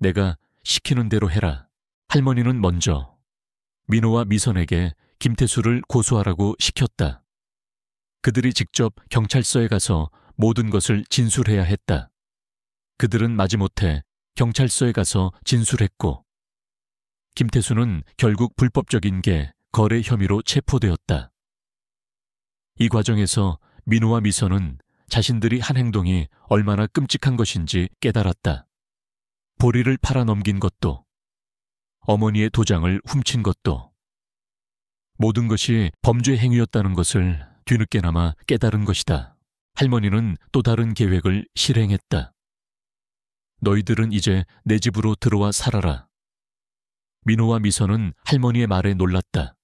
[SPEAKER 1] 내가 시키는 대로 해라. 할머니는 먼저 민호와 미선에게 김태수를 고소하라고 시켰다. 그들이 직접 경찰서에 가서 모든 것을 진술해야 했다. 그들은 마지못해 경찰서에 가서 진술했고 김태수는 결국 불법적인 게 거래 혐의로 체포되었다. 이 과정에서 민호와 미선은 자신들이 한 행동이 얼마나 끔찍한 것인지 깨달았다. 보리를 팔아넘긴 것도, 어머니의 도장을 훔친 것도, 모든 것이 범죄 행위였다는 것을 뒤늦게나마 깨달은 것이다. 할머니는 또 다른 계획을 실행했다. 너희들은 이제 내 집으로 들어와 살아라. 민호와 미선은 할머니의 말에 놀랐다.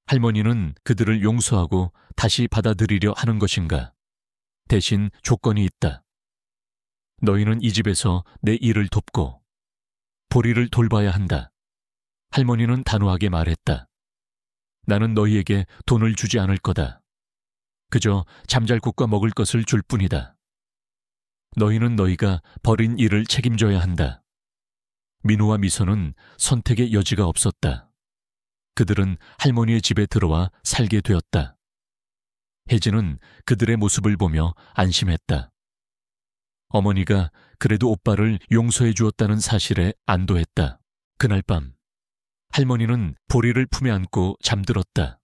[SPEAKER 1] 할머니는 그들을 용서하고 다시 받아들이려 하는 것인가? 대신 조건이 있다. 너희는 이 집에서 내 일을 돕고 보리를 돌봐야 한다. 할머니는 단호하게 말했다. 나는 너희에게 돈을 주지 않을 거다. 그저 잠잘국과 먹을 것을 줄 뿐이다. 너희는 너희가 벌인 일을 책임져야 한다. 민호와 미선은 선택의 여지가 없었다. 그들은 할머니의 집에 들어와 살게 되었다. 혜진은 그들의 모습을 보며 안심했다. 어머니가 그래도 오빠를 용서해 주었다는 사실에 안도했다. 그날 밤 할머니는 보리를 품에 안고 잠들었다.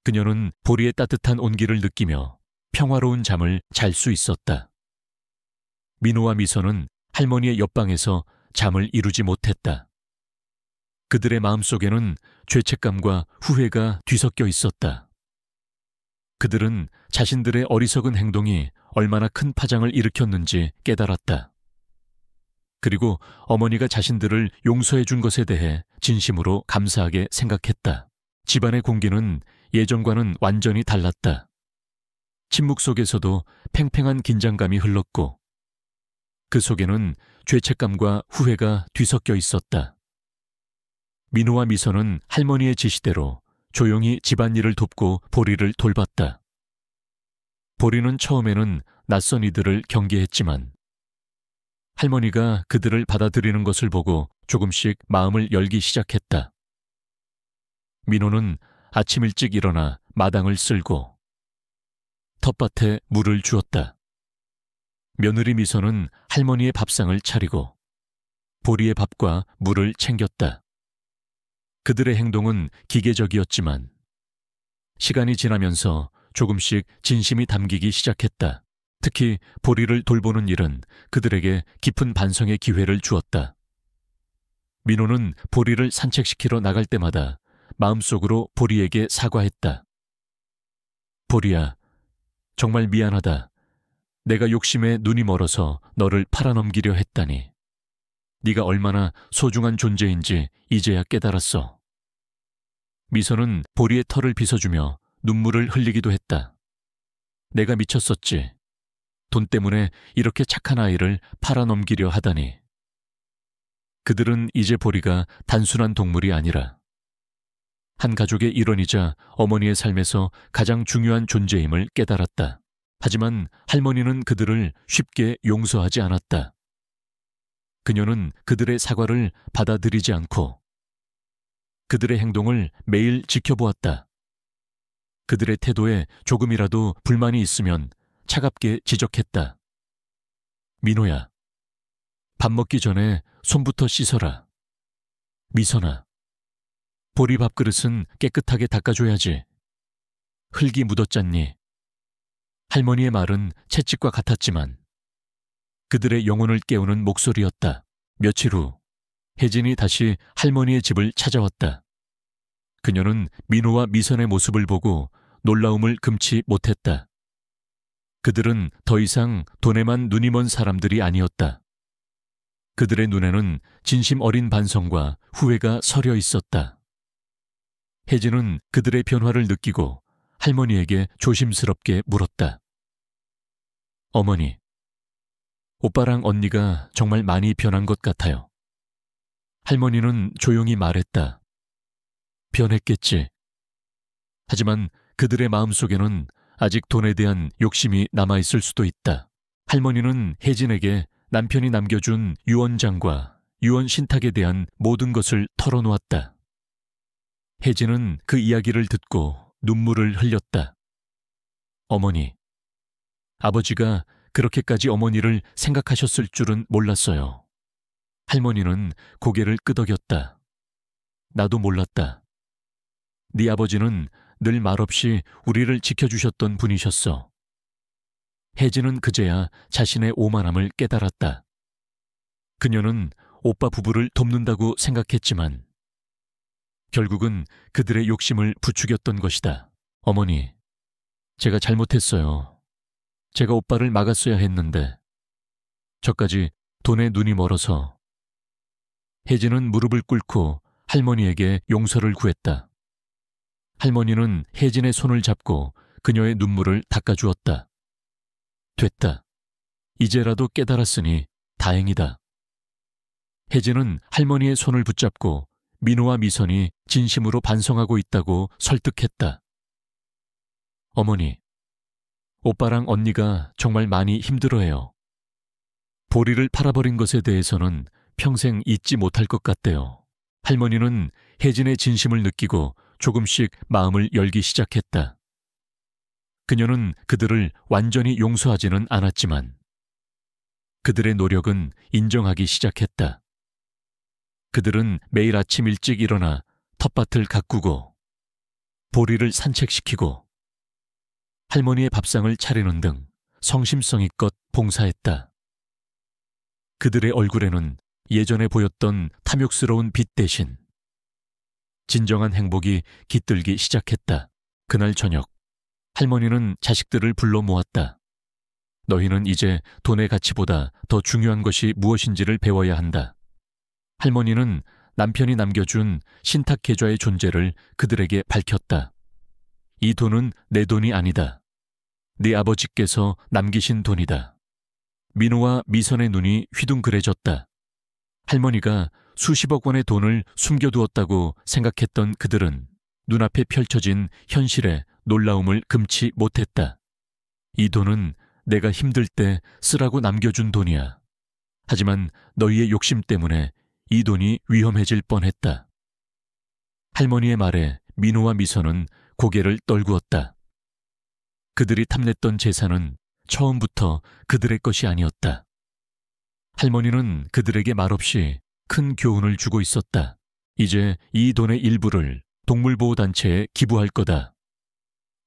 [SPEAKER 1] 그녀는 보리의 따뜻한 온기를 느끼며 평화로운 잠을 잘 수 있었다. 민호와 미선은 할머니의 옆방에서 잠을 이루지 못했다. 그들의 마음속에는 죄책감과 후회가 뒤섞여 있었다. 그들은 자신들의 어리석은 행동이 얼마나 큰 파장을 일으켰는지 깨달았다. 그리고 어머니가 자신들을 용서해 준 것에 대해 진심으로 감사하게 생각했다. 집안의 공기는 예전과는 완전히 달랐다. 침묵 속에서도 팽팽한 긴장감이 흘렀고 그 속에는 죄책감과 후회가 뒤섞여 있었다. 민호와 미선은 할머니의 지시대로 조용히 집안일을 돕고 보리를 돌봤다. 보리는 처음에는 낯선 이들을 경계했지만 할머니가 그들을 받아들이는 것을 보고 조금씩 마음을 열기 시작했다. 민호는 아침 일찍 일어나 마당을 쓸고 텃밭에 물을 주었다. 며느리 미선은 할머니의 밥상을 차리고 보리의 밥과 물을 챙겼다. 그들의 행동은 기계적이었지만 시간이 지나면서 조금씩 진심이 담기기 시작했다. 특히 보리를 돌보는 일은 그들에게 깊은 반성의 기회를 주었다. 민호는 보리를 산책시키러 나갈 때마다 마음속으로 보리에게 사과했다. 보리야, 정말 미안하다. 내가 욕심에 눈이 멀어서 너를 팔아넘기려 했다니. 네가 얼마나 소중한 존재인지 이제야 깨달았어. 미선은 보리의 털을 빗어주며 눈물을 흘리기도 했다. 내가 미쳤었지. 돈 때문에 이렇게 착한 아이를 팔아넘기려 하다니. 그들은 이제 보리가 단순한 동물이 아니라 한 가족의 일원이자 어머니의 삶에서 가장 중요한 존재임을 깨달았다. 하지만 할머니는 그들을 쉽게 용서하지 않았다. 그녀는 그들의 사과를 받아들이지 않고 그들의 행동을 매일 지켜보았다. 그들의 태도에 조금이라도 불만이 있으면 차갑게 지적했다. 민호야, 밥 먹기 전에 손부터 씻어라. 미선아, 보리 밥그릇은 깨끗하게 닦아줘야지. 흙이 묻었잖니. 할머니의 말은 채찍과 같았지만 그들의 영혼을 깨우는 목소리였다. 며칠 후 혜진이 다시 할머니의 집을 찾아왔다. 그녀는 민호와 미선의 모습을 보고 놀라움을 금치 못했다. 그들은 더 이상 돈에만 눈이 먼 사람들이 아니었다. 그들의 눈에는 진심 어린 반성과 후회가 서려 있었다. 혜진은 그들의 변화를 느끼고 할머니에게 조심스럽게 물었다. 어머니, 오빠랑 언니가 정말 많이 변한 것 같아요. 할머니는 조용히 말했다. 변했겠지. 하지만 그들의 마음속에는 아직 돈에 대한 욕심이 남아있을 수도 있다. 할머니는 혜진에게 남편이 남겨준 유언장과 유언 신탁에 대한 모든 것을 털어놓았다. 혜진은 그 이야기를 듣고 눈물을 흘렸다. 어머니, 아버지가 그렇게까지 어머니를 생각하셨을 줄은 몰랐어요. 할머니는 고개를 끄덕였다. 나도 몰랐다. 네 아버지는 늘 말없이 우리를 지켜주셨던 분이셨어. 혜진은 그제야 자신의 오만함을 깨달았다. 그녀는 오빠 부부를 돕는다고 생각했지만 결국은 그들의 욕심을 부추겼던 것이다. 어머니, 제가 잘못했어요. 제가 오빠를 막았어야 했는데 저까지 돈에 눈이 멀어서 혜진은 무릎을 꿇고 할머니에게 용서를 구했다. 할머니는 혜진의 손을 잡고 그녀의 눈물을 닦아주었다. 됐다. 이제라도 깨달았으니 다행이다. 혜진은 할머니의 손을 붙잡고 민호와 미선이 진심으로 반성하고 있다고 설득했다. 어머니, 오빠랑 언니가 정말 많이 힘들어해요. 보리를 팔아버린 것에 대해서는 평생 잊지 못할 것 같대요. 할머니는 혜진의 진심을 느끼고 조금씩 마음을 열기 시작했다. 그녀는 그들을 완전히 용서하지는 않았지만 그들의 노력은 인정하기 시작했다. 그들은 매일 아침 일찍 일어나 텃밭을 가꾸고 보리를 산책시키고 할머니의 밥상을 차리는 등 성심성의껏 봉사했다. 그들의 얼굴에는 예전에 보였던 탐욕스러운 빛 대신 진정한 행복이 깃들기 시작했다. 그날 저녁, 할머니는 자식들을 불러 모았다. 너희는 이제 돈의 가치보다 더 중요한 것이 무엇인지를 배워야 한다. 할머니는 남편이 남겨준 신탁 계좌의 존재를 그들에게 밝혔다. 이 돈은 내 돈이 아니다. 네 아버지께서 남기신 돈이다. 민호와 미선의 눈이 휘둥그레졌다. 할머니가 수십억 원의 돈을 숨겨두었다고 생각했던 그들은 눈앞에 펼쳐진 현실에 놀라움을 금치 못했다. 이 돈은 내가 힘들 때 쓰라고 남겨준 돈이야. 하지만 너희의 욕심 때문에 이 돈이 위험해질 뻔했다. 할머니의 말에 민호와 미선은 고개를 떨구었다. 그들이 탐냈던 재산은 처음부터 그들의 것이 아니었다. 할머니는 그들에게 말없이 큰 교훈을 주고 있었다. 이제 이 돈의 일부를 동물보호단체에 기부할 거다.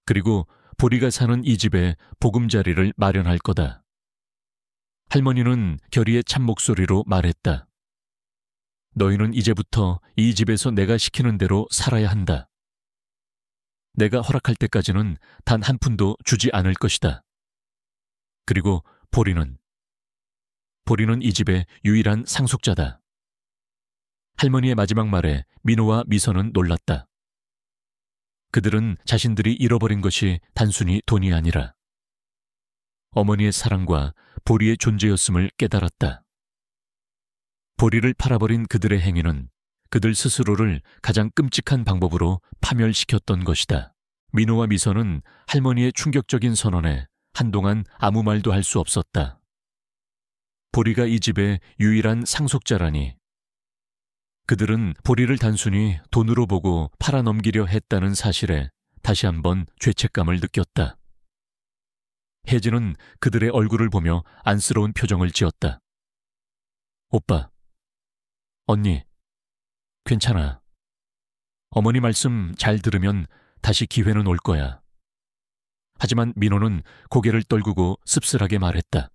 [SPEAKER 1] 그리고 보리가 사는 이 집에 보금자리를 마련할 거다. 할머니는 결의의 참 목소리로 말했다. 너희는 이제부터 이 집에서 내가 시키는 대로 살아야 한다. 내가 허락할 때까지는 단 한 푼도 주지 않을 것이다. 그리고 보리는 이 집의 유일한 상속자다. 할머니의 마지막 말에 민호와 미선은 놀랐다. 그들은 자신들이 잃어버린 것이 단순히 돈이 아니라 어머니의 사랑과 보리의 존재였음을 깨달았다. 보리를 팔아버린 그들의 행위는 그들 스스로를 가장 끔찍한 방법으로 파멸시켰던 것이다. 민호와 미선은 할머니의 충격적인 선언에 한동안 아무 말도 할 수 없었다. 보리가 이 집의 유일한 상속자라니. 그들은 보리를 단순히 돈으로 보고 팔아넘기려 했다는 사실에 다시 한번 죄책감을 느꼈다. 혜진은 그들의 얼굴을 보며 안쓰러운 표정을 지었다. 오빠, 언니, 괜찮아. 어머니 말씀 잘 들으면 다시 기회는 올 거야. 하지만 민호는 고개를 떨구고 씁쓸하게 말했다.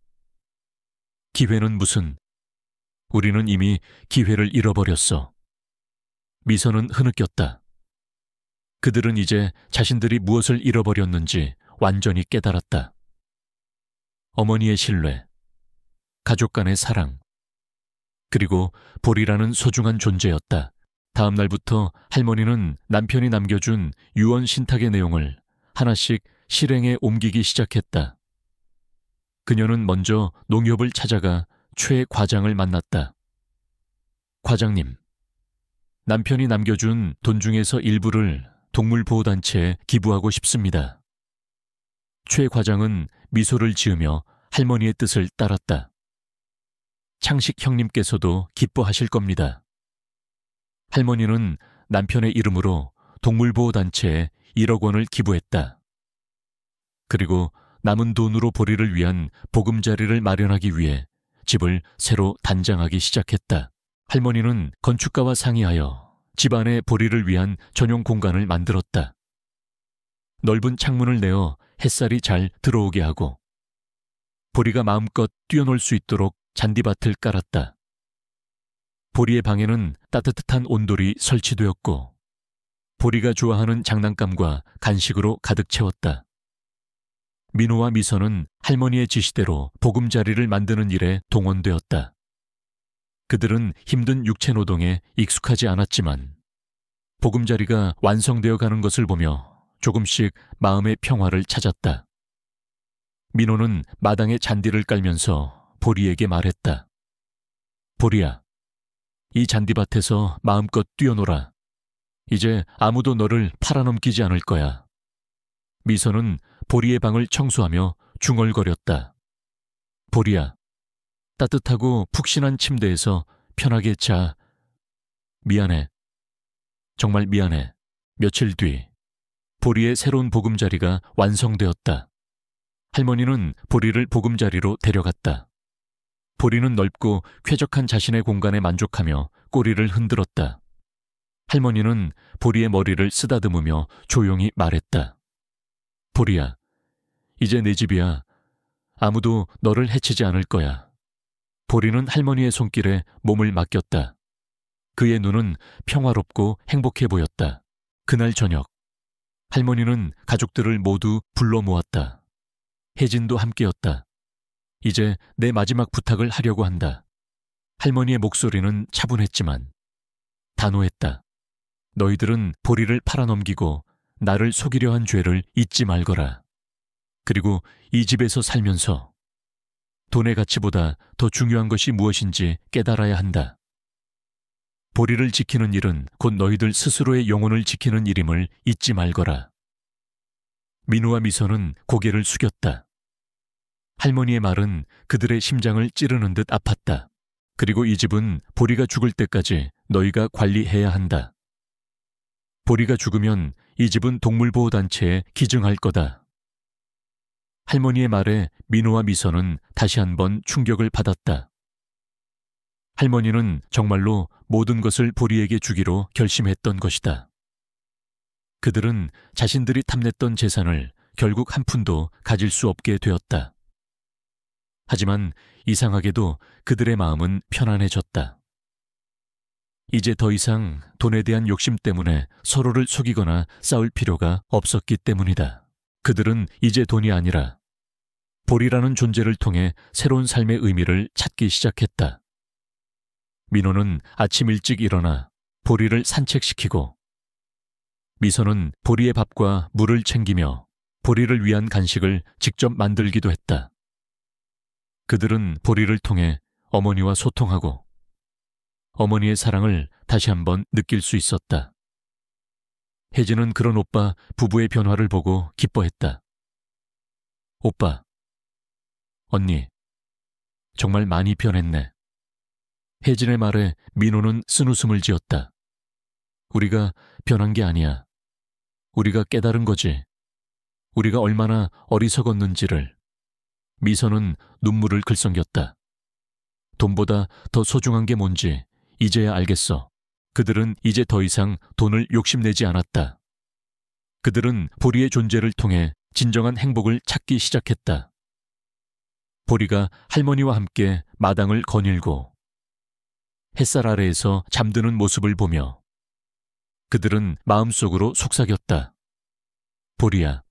[SPEAKER 1] 기회는 무슨? 우리는 이미 기회를 잃어버렸어. 미선은 흐느꼈다. 그들은 이제 자신들이 무엇을 잃어버렸는지 완전히 깨달았다. 어머니의 신뢰, 가족 간의 사랑, 그리고 보리라는 소중한 존재였다. 다음 날부터 할머니는 남편이 남겨준 유언 신탁의 내용을 하나씩 실행에 옮기기 시작했다. 그녀는 먼저 농협을 찾아가 최 과장을 만났다. 과장님, 남편이 남겨준 돈 중에서 일부를 동물보호단체에 기부하고 싶습니다. 최 과장은 미소를 지으며 할머니의 뜻을 따랐다. 창식 형님께서도 기뻐하실 겁니다. 할머니는 남편의 이름으로 동물보호단체에 1억 원을 기부했다. 그리고 남은 돈으로 보리를 위한 보금자리를 마련하기 위해 집을 새로 단장하기 시작했다. 할머니는 건축가와 상의하여 집 안에 보리를 위한 전용 공간을 만들었다. 넓은 창문을 내어 햇살이 잘 들어오게 하고 보리가 마음껏 뛰어놀 수 있도록 잔디밭을 깔았다. 보리의 방에는 따뜻한 온돌이 설치되었고 보리가 좋아하는 장난감과 간식으로 가득 채웠다. 민호와 미선은 할머니의 지시대로 보금자리를 만드는 일에 동원되었다. 그들은 힘든 육체 노동에 익숙하지 않았지만 보금자리가 완성되어 가는 것을 보며 조금씩 마음의 평화를 찾았다. 민호는 마당에 잔디를 깔면서 보리에게 말했다. 보리야, 이 잔디밭에서 마음껏 뛰어놀아. 이제 아무도 너를 팔아넘기지 않을 거야. 미선은 보리의 방을 청소하며 중얼거렸다. 보리야, 따뜻하고 푹신한 침대에서 편하게 자. 미안해. 정말 미안해. 며칠 뒤 보리의 새로운 보금자리가 완성되었다. 할머니는 보리를 보금자리로 데려갔다. 보리는 넓고 쾌적한 자신의 공간에 만족하며 꼬리를 흔들었다. 할머니는 보리의 머리를 쓰다듬으며 조용히 말했다. 보리야, 이제 내 집이야. 아무도 너를 해치지 않을 거야. 보리는 할머니의 손길에 몸을 맡겼다. 그의 눈은 평화롭고 행복해 보였다. 그날 저녁, 할머니는 가족들을 모두 불러 모았다. 혜진도 함께였다. 이제 내 마지막 부탁을 하려고 한다. 할머니의 목소리는 차분했지만 단호했다. 너희들은 보리를 팔아넘기고 나를 속이려 한 죄를 잊지 말거라. 그리고 이 집에서 살면서 돈의 가치보다 더 중요한 것이 무엇인지 깨달아야 한다. 보리를 지키는 일은 곧 너희들 스스로의 영혼을 지키는 일임을 잊지 말거라. 민우와 미선은 고개를 숙였다. 할머니의 말은 그들의 심장을 찌르는 듯 아팠다. 그리고 이 집은 보리가 죽을 때까지 너희가 관리해야 한다. 보리가 죽으면 이 집은 동물보호단체에 기증할 거다. 할머니의 말에 민호와 미선은 다시 한번 충격을 받았다. 할머니는 정말로 모든 것을 보리에게 주기로 결심했던 것이다. 그들은 자신들이 탐냈던 재산을 결국 한 푼도 가질 수 없게 되었다. 하지만 이상하게도 그들의 마음은 편안해졌다. 이제 더 이상 돈에 대한 욕심 때문에 서로를 속이거나 싸울 필요가 없었기 때문이다. 그들은 이제 돈이 아니라 보리라는 존재를 통해 새로운 삶의 의미를 찾기 시작했다. 민호는 아침 일찍 일어나 보리를 산책시키고 미선은 보리의 밥과 물을 챙기며 보리를 위한 간식을 직접 만들기도 했다. 그들은 보리를 통해 어머니와 소통하고 어머니의 사랑을 다시 한번 느낄 수 있었다. 혜진은 그런 오빠 부부의 변화를 보고 기뻐했다. 오빠, 언니, 정말 많이 변했네. 혜진의 말에 민호는 쓴웃음을 지었다. 우리가 변한 게 아니야. 우리가 깨달은 거지. 우리가 얼마나 어리석었는지를. 미선은 눈물을 글썽겼다. 돈보다 더 소중한 게 뭔지 이제야 알겠어. 그들은 이제 더 이상 돈을 욕심내지 않았다. 그들은 보리의 존재를 통해 진정한 행복을 찾기 시작했다. 보리가 할머니와 함께 마당을 거닐고 햇살 아래에서 잠드는 모습을 보며 그들은 마음속으로 속삭였다. 보리야,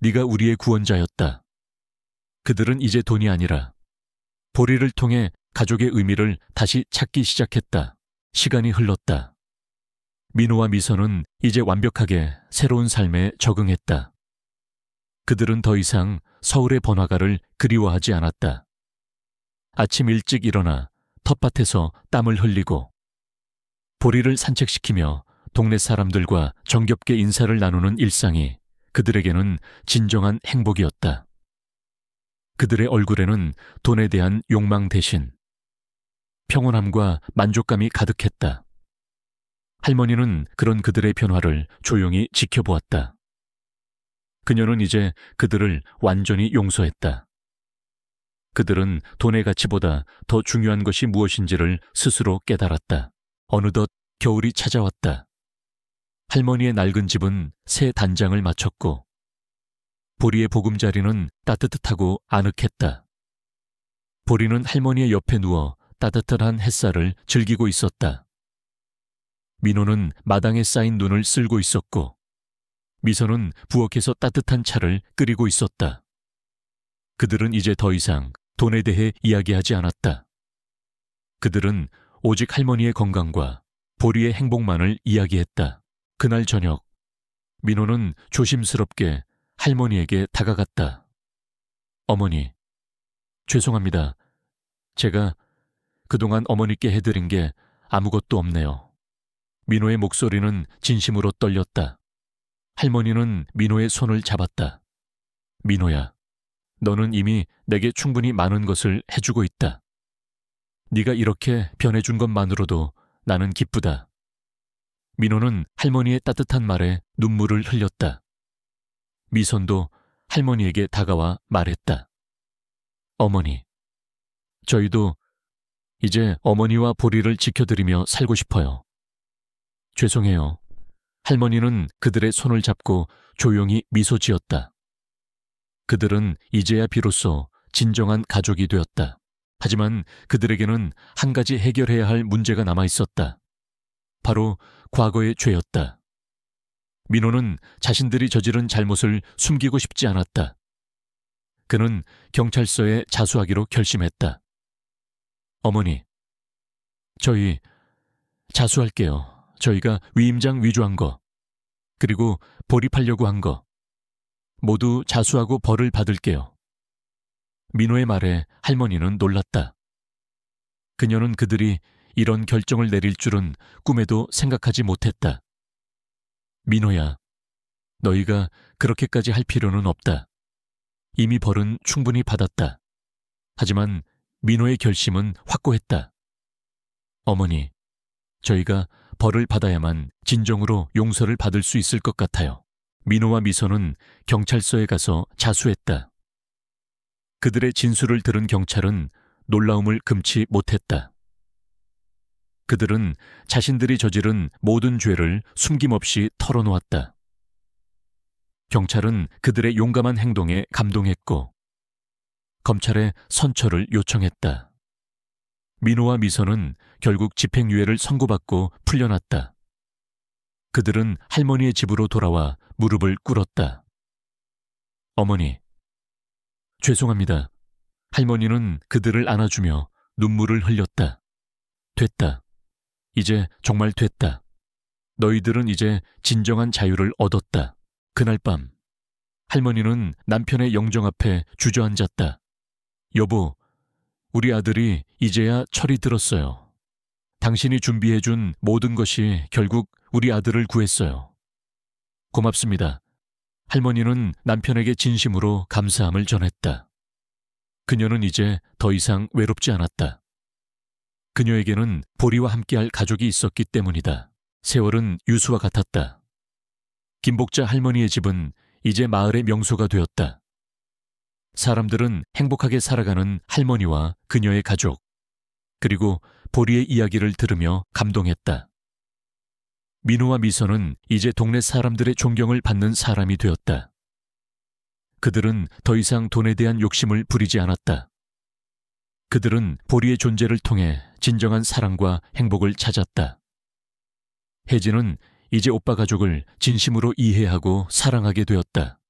[SPEAKER 1] 네가 우리의 구원자였다. 그들은 이제 돈이 아니라 보리를 통해 가족의 의미를 다시 찾기 시작했다. 시간이 흘렀다. 민호와 미선은 이제 완벽하게 새로운 삶에 적응했다. 그들은 더 이상 서울의 번화가를 그리워하지 않았다. 아침 일찍 일어나 텃밭에서 땀을 흘리고 보리를 산책시키며 동네 사람들과 정겹게 인사를 나누는 일상이 그들에게는 진정한 행복이었다. 그들의 얼굴에는 돈에 대한 욕망 대신 평온함과 만족감이 가득했다. 할머니는 그런 그들의 변화를 조용히 지켜보았다. 그녀는 이제 그들을 완전히 용서했다. 그들은 돈의 가치보다 더 중요한 것이 무엇인지를 스스로 깨달았다. 어느덧 겨울이 찾아왔다. 할머니의 낡은 집은 새 단장을 마쳤고 보리의 보금자리는 따뜻하고 아늑했다. 보리는 할머니의 옆에 누워 따뜻한 햇살을 즐기고 있었다. 민호는 마당에 쌓인 눈을 쓸고 있었고 미선은 부엌에서 따뜻한 차를 끓이고 있었다. 그들은 이제 더 이상 돈에 대해 이야기하지 않았다. 그들은 오직 할머니의 건강과 보리의 행복만을 이야기했다. 그날 저녁, 민호는 조심스럽게 할머니에게 다가갔다. 어머니, 죄송합니다. 제가 그동안 어머니께 해드린 게 아무것도 없네요. 민호의 목소리는 진심으로 떨렸다. 할머니는 민호의 손을 잡았다. 민호야, 너는 이미 내게 충분히 많은 것을 해주고 있다. 네가 이렇게 변해준 것만으로도 나는 기쁘다. 민호는 할머니의 따뜻한 말에 눈물을 흘렸다. 미선도 할머니에게 다가와 말했다. 어머니, 저희도 이제 어머니와 보리를 지켜드리며 살고 싶어요. 죄송해요. 할머니는 그들의 손을 잡고 조용히 미소 지었다. 그들은 이제야 비로소 진정한 가족이 되었다. 하지만 그들에게는 한 가지 해결해야 할 문제가 남아 있었다. 바로 과거의 죄였다. 민호는 자신들이 저지른 잘못을 숨기고 싶지 않았다. 그는 경찰서에 자수하기로 결심했다. 어머니, 저희 자수할게요. 저희가 위임장 위조한 거, 그리고 보리팔려고 한 거, 모두 자수하고 벌을 받을게요. 민호의 말에 할머니는 놀랐다. 그녀는 그들이 이런 결정을 내릴 줄은 꿈에도 생각하지 못했다. 민호야, 너희가 그렇게까지 할 필요는 없다. 이미 벌은 충분히 받았다. 하지만 민호의 결심은 확고했다. 어머니, 저희가 벌을 받아야만 진정으로 용서를 받을 수 있을 것 같아요. 민호와 미선은 경찰서에 가서 자수했다. 그들의 진술을 들은 경찰은 놀라움을 금치 못했다. 그들은 자신들이 저지른 모든 죄를 숨김없이 털어놓았다. 경찰은 그들의 용감한 행동에 감동했고 검찰에 선처를 요청했다. 민호와 미선은 결국 집행유예를 선고받고 풀려났다. 그들은 할머니의 집으로 돌아와 무릎을 꿇었다. 어머니, 죄송합니다. 할머니는 그들을 안아주며 눈물을 흘렸다. 됐다. 이제 정말 됐다. 너희들은 이제 진정한 자유를 얻었다. 그날 밤, 할머니는 남편의 영정 앞에 주저앉았다. 여보, 우리 아들이 이제야 철이 들었어요. 당신이 준비해준 모든 것이 결국 우리 아들을 구했어요. 고맙습니다. 할머니는 남편에게 진심으로 감사함을 전했다. 그녀는 이제 더 이상 외롭지 않았다. 그녀에게는 보리와 함께할 가족이 있었기 때문이다. 세월은 유수와 같았다. 김복자 할머니의 집은 이제 마을의 명소가 되었다. 사람들은 행복하게 살아가는 할머니와 그녀의 가족, 그리고 보리의 이야기를 들으며 감동했다. 민호와 미선은 이제 동네 사람들의 존경을 받는 사람이 되었다. 그들은 더 이상 돈에 대한 욕심을 부리지 않았다. 그들은 보리의 존재를 통해 진정한 사랑과 행복을 찾았다. 혜진은 이제 오빠 가족을 진심으로 이해하고 사랑하게 되었다.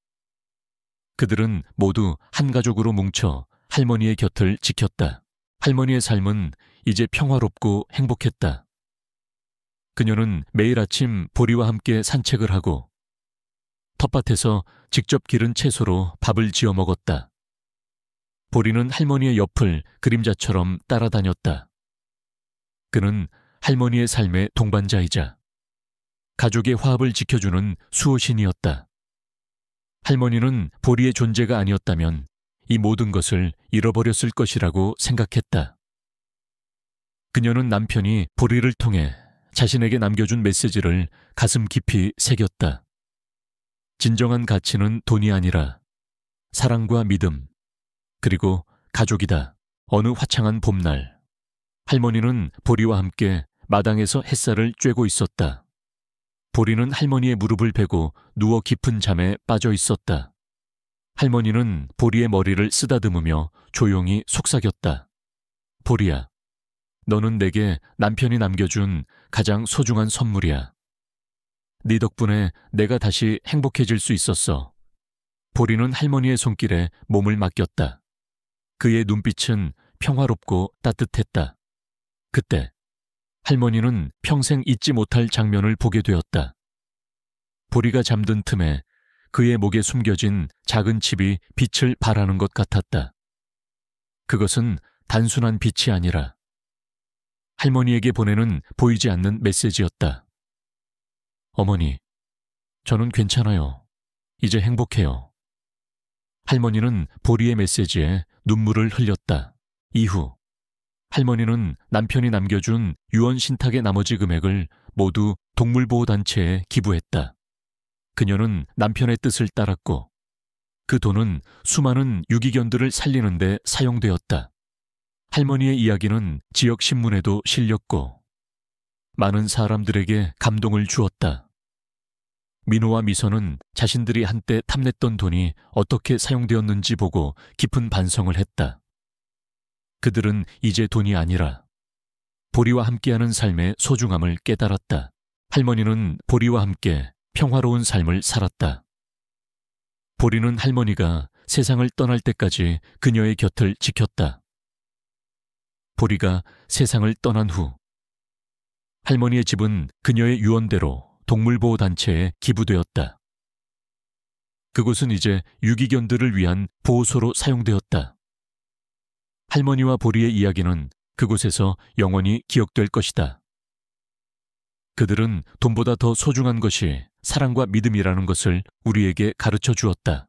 [SPEAKER 1] 그들은 모두 한 가족으로 뭉쳐 할머니의 곁을 지켰다. 할머니의 삶은 이제 평화롭고 행복했다. 그녀는 매일 아침 보리와 함께 산책을 하고 텃밭에서 직접 기른 채소로 밥을 지어 먹었다. 보리는 할머니의 옆을 그림자처럼 따라다녔다. 그는 할머니의 삶의 동반자이자 가족의 화합을 지켜주는 수호신이었다. 할머니는 보리의 존재가 아니었다면 이 모든 것을 잃어버렸을 것이라고 생각했다. 그녀는 남편이 보리를 통해 자신에게 남겨준 메시지를 가슴 깊이 새겼다. 진정한 가치는 돈이 아니라 사랑과 믿음, 그리고 가족이다. 어느 화창한 봄날, 할머니는 보리와 함께 마당에서 햇살을 쬐고 있었다. 보리는 할머니의 무릎을 베고 누워 깊은 잠에 빠져 있었다. 할머니는 보리의 머리를 쓰다듬으며 조용히 속삭였다. 보리야, 너는 내게 남편이 남겨준 가장 소중한 선물이야. 네 덕분에 내가 다시 행복해질 수 있었어. 보리는 할머니의 손길에 몸을 맡겼다. 그의 눈빛은 평화롭고 따뜻했다. 그때 할머니는 평생 잊지 못할 장면을 보게 되었다. 보리가 잠든 틈에 그의 목에 숨겨진 작은 칩이 빛을 발하는 것 같았다. 그것은 단순한 빛이 아니라 할머니에게 보내는 보이지 않는 메시지였다. 어머니, 저는 괜찮아요. 이제 행복해요. 할머니는 보리의 메시지에 눈물을 흘렸다. 이후 할머니는 남편이 남겨준 유언 신탁의 나머지 금액을 모두 동물보호단체에 기부했다. 그녀는 남편의 뜻을 따랐고 그 돈은 수많은 유기견들을 살리는 데 사용되었다. 할머니의 이야기는 지역 신문에도 실렸고 많은 사람들에게 감동을 주었다. 민호와 미선은 자신들이 한때 탐냈던 돈이 어떻게 사용되었는지 보고 깊은 반성을 했다. 그들은 이제 돈이 아니라 보리와 함께하는 삶의 소중함을 깨달았다. 할머니는 보리와 함께 평화로운 삶을 살았다. 보리는 할머니가 세상을 떠날 때까지 그녀의 곁을 지켰다. 보리가 세상을 떠난 후 할머니의 집은 그녀의 유언대로 동물보호단체에 기부되었다. 그곳은 이제 유기견들을 위한 보호소로 사용되었다. 할머니와 보리의 이야기는 그곳에서 영원히 기억될 것이다. 그들은 돈보다 더 소중한 것이 사랑과 믿음이라는 것을 우리에게 가르쳐 주었다.